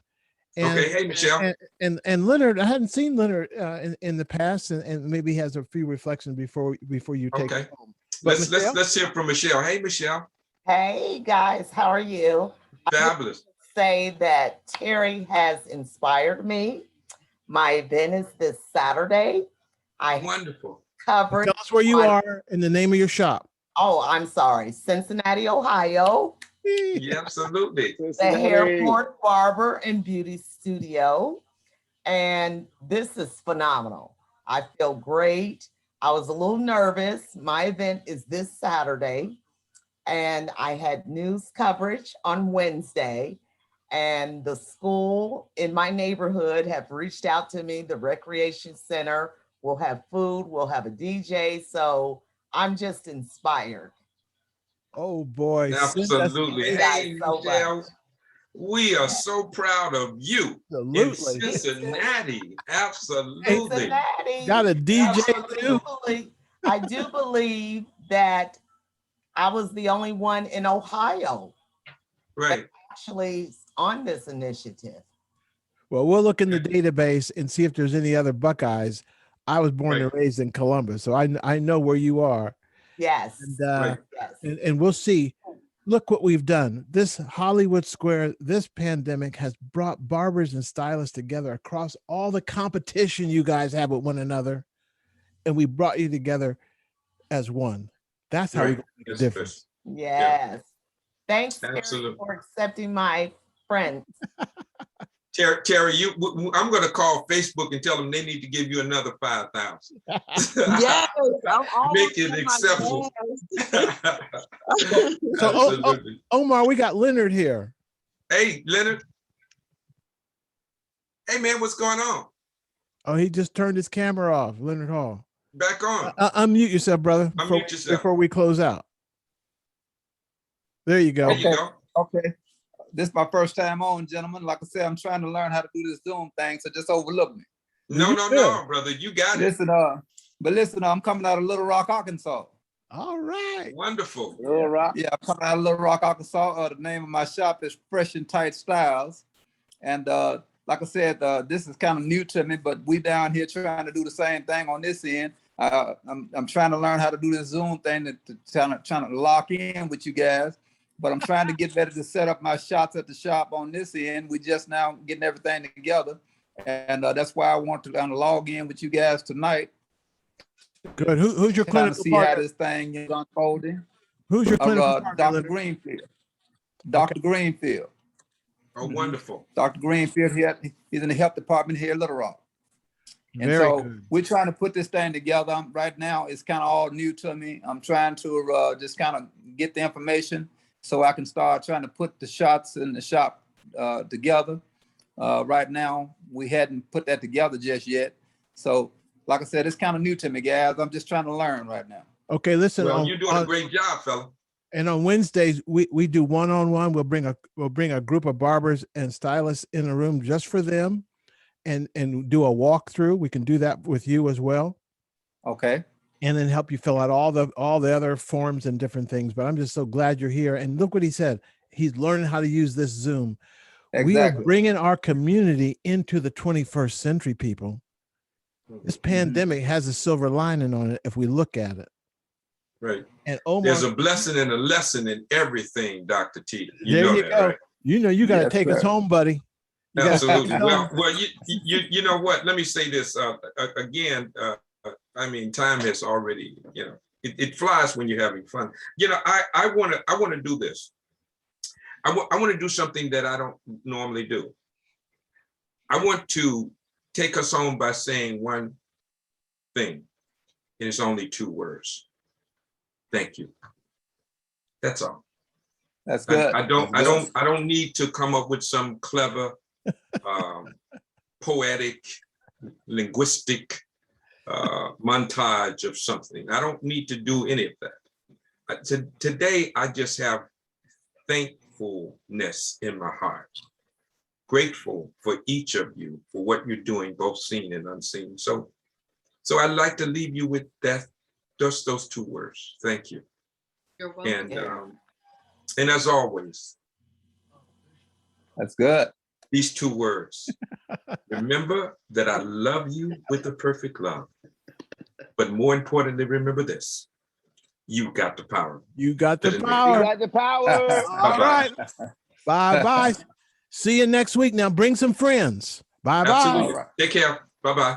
And, okay, hey Michelle. And Leonard, I hadn't seen Leonard in the past, and maybe he has a few reflections before you take it home. But Let's hear from Michelle. Hey Michelle. Hey guys, how are you? Fabulous. Say that Terry has inspired me. My event is this Saturday. Wonderful. Covered. Tell us where you are and the name of your shop. Oh, I'm sorry, Cincinnati, Ohio. Yeah, absolutely. The Hairport Barber and Beauty Studio. And this is phenomenal. I feel great. I was a little nervous. My event is this Saturday, and I had news coverage on Wednesday, and the school in my neighborhood have reached out to me. The recreation center will have food, we'll have a DJ. So I'm just inspired. Oh boy. Absolutely. Hey, Michelle, we are so proud of you. Absolutely. In Cincinnati. Absolutely. Cincinnati. Got a DJ too. I do believe that I was the only one in Ohio actually on this initiative. Well, we'll look in the database and see if there's any other Buckeyes. I was born and raised in Columbus, so I know where you are. Yes. And, and we'll see. Look what we've done. This Hollywood Square, this pandemic has brought barbers and stylists together across all the competition you guys have with one another. And we brought you together as one. That's how we make a difference. Yes. Thanks Terry, for accepting my friends. Terry, I'm going to call Facebook and tell them they need to give you another 5,000. Yes, I'm always Make it on my acceptable. gas. So Absolutely. Omar, we got Leonard here. Hey, Leonard. Hey, man, what's going on? Oh, he just turned his camera off. Leonard Hall. Back on. Unmute yourself, brother. Unmute yourself. Before we close out. There you go. There you go. Okay. This is my first time on, gentlemen. Like I said, I'm trying to learn how to do this Zoom thing, so just overlook me. No, brother. You got it. Listen, I'm coming out of Little Rock, Arkansas. All right. Wonderful. Little Rock. Yeah, I'm coming out of Little Rock, Arkansas. The name of my shop is Fresh and Tight Styles. And like I said, this is kind of new to me, but we down here trying to do the same thing on this end. I'm trying to learn how to do this Zoom thing to trying to lock in with you guys. But I'm trying to get better to set up my shots at the shop on this end. We just now getting everything together. And that's why I want to kind of log in with you guys tonight. Good. Who's your Trying to clinical see how partner? this thing is unfolding. Who's your clinical partner? Dr. Leonard? Greenfield. Dr. Greenfield. Oh, wonderful. Dr. Greenfield, he's in the health department here at Little Rock. And Very so good. we're trying to put this thing together. Right now, it's kind of all new to me. I'm trying to just kind of get the information so I can start trying to put the shots in the shop together. Right now, we hadn't put that together just yet. So, like I said, it's kind of new to me, guys. I'm just trying to learn right now. Okay, listen. Well, you're doing a great job, fella. And on Wednesdays, we do one-on-one. We'll bring a group of barbers and stylists in a room just for them, and do a walkthrough. We can do that with you as well. Okay. And then help you fill out all the other forms and different things. But I'm just so glad you're here. And look what he said. He's learning how to use this Zoom. We are Exactly. bringing our community into the 21st century, people. This pandemic has a silver lining on it if we look at it. Right. And Omar, There's a blessing and a lesson in everything, Dr. T. there know you that, go. right? You know, you got to Yes, take us sir. home, buddy. You gotta take Absolutely. us home. Well, you know what? Let me say this again. I mean, time has already, it flies when you're having fun. I want to do this. I want to do something that I don't normally do. I want to take us home by saying one thing, and it's only 2 words. Thank you. That's all. That's good. I don't need to come up with some clever, poetic, linguistic montage of something. I don't need to do any of that. Today, I just have thankfulness in my heart. Grateful for each of you for what you're doing, both seen and unseen. So I'd like to leave you with that, just those 2 words. Thank you. You're welcome. And as always, That's good. these 2 words. Remember that I love you with a perfect love. But more importantly, remember this. You got the power. You got the You power. got the power. All right. Bye-bye. See you next week. Now bring some friends. Bye-bye. Absolutely. Take care. Bye-bye.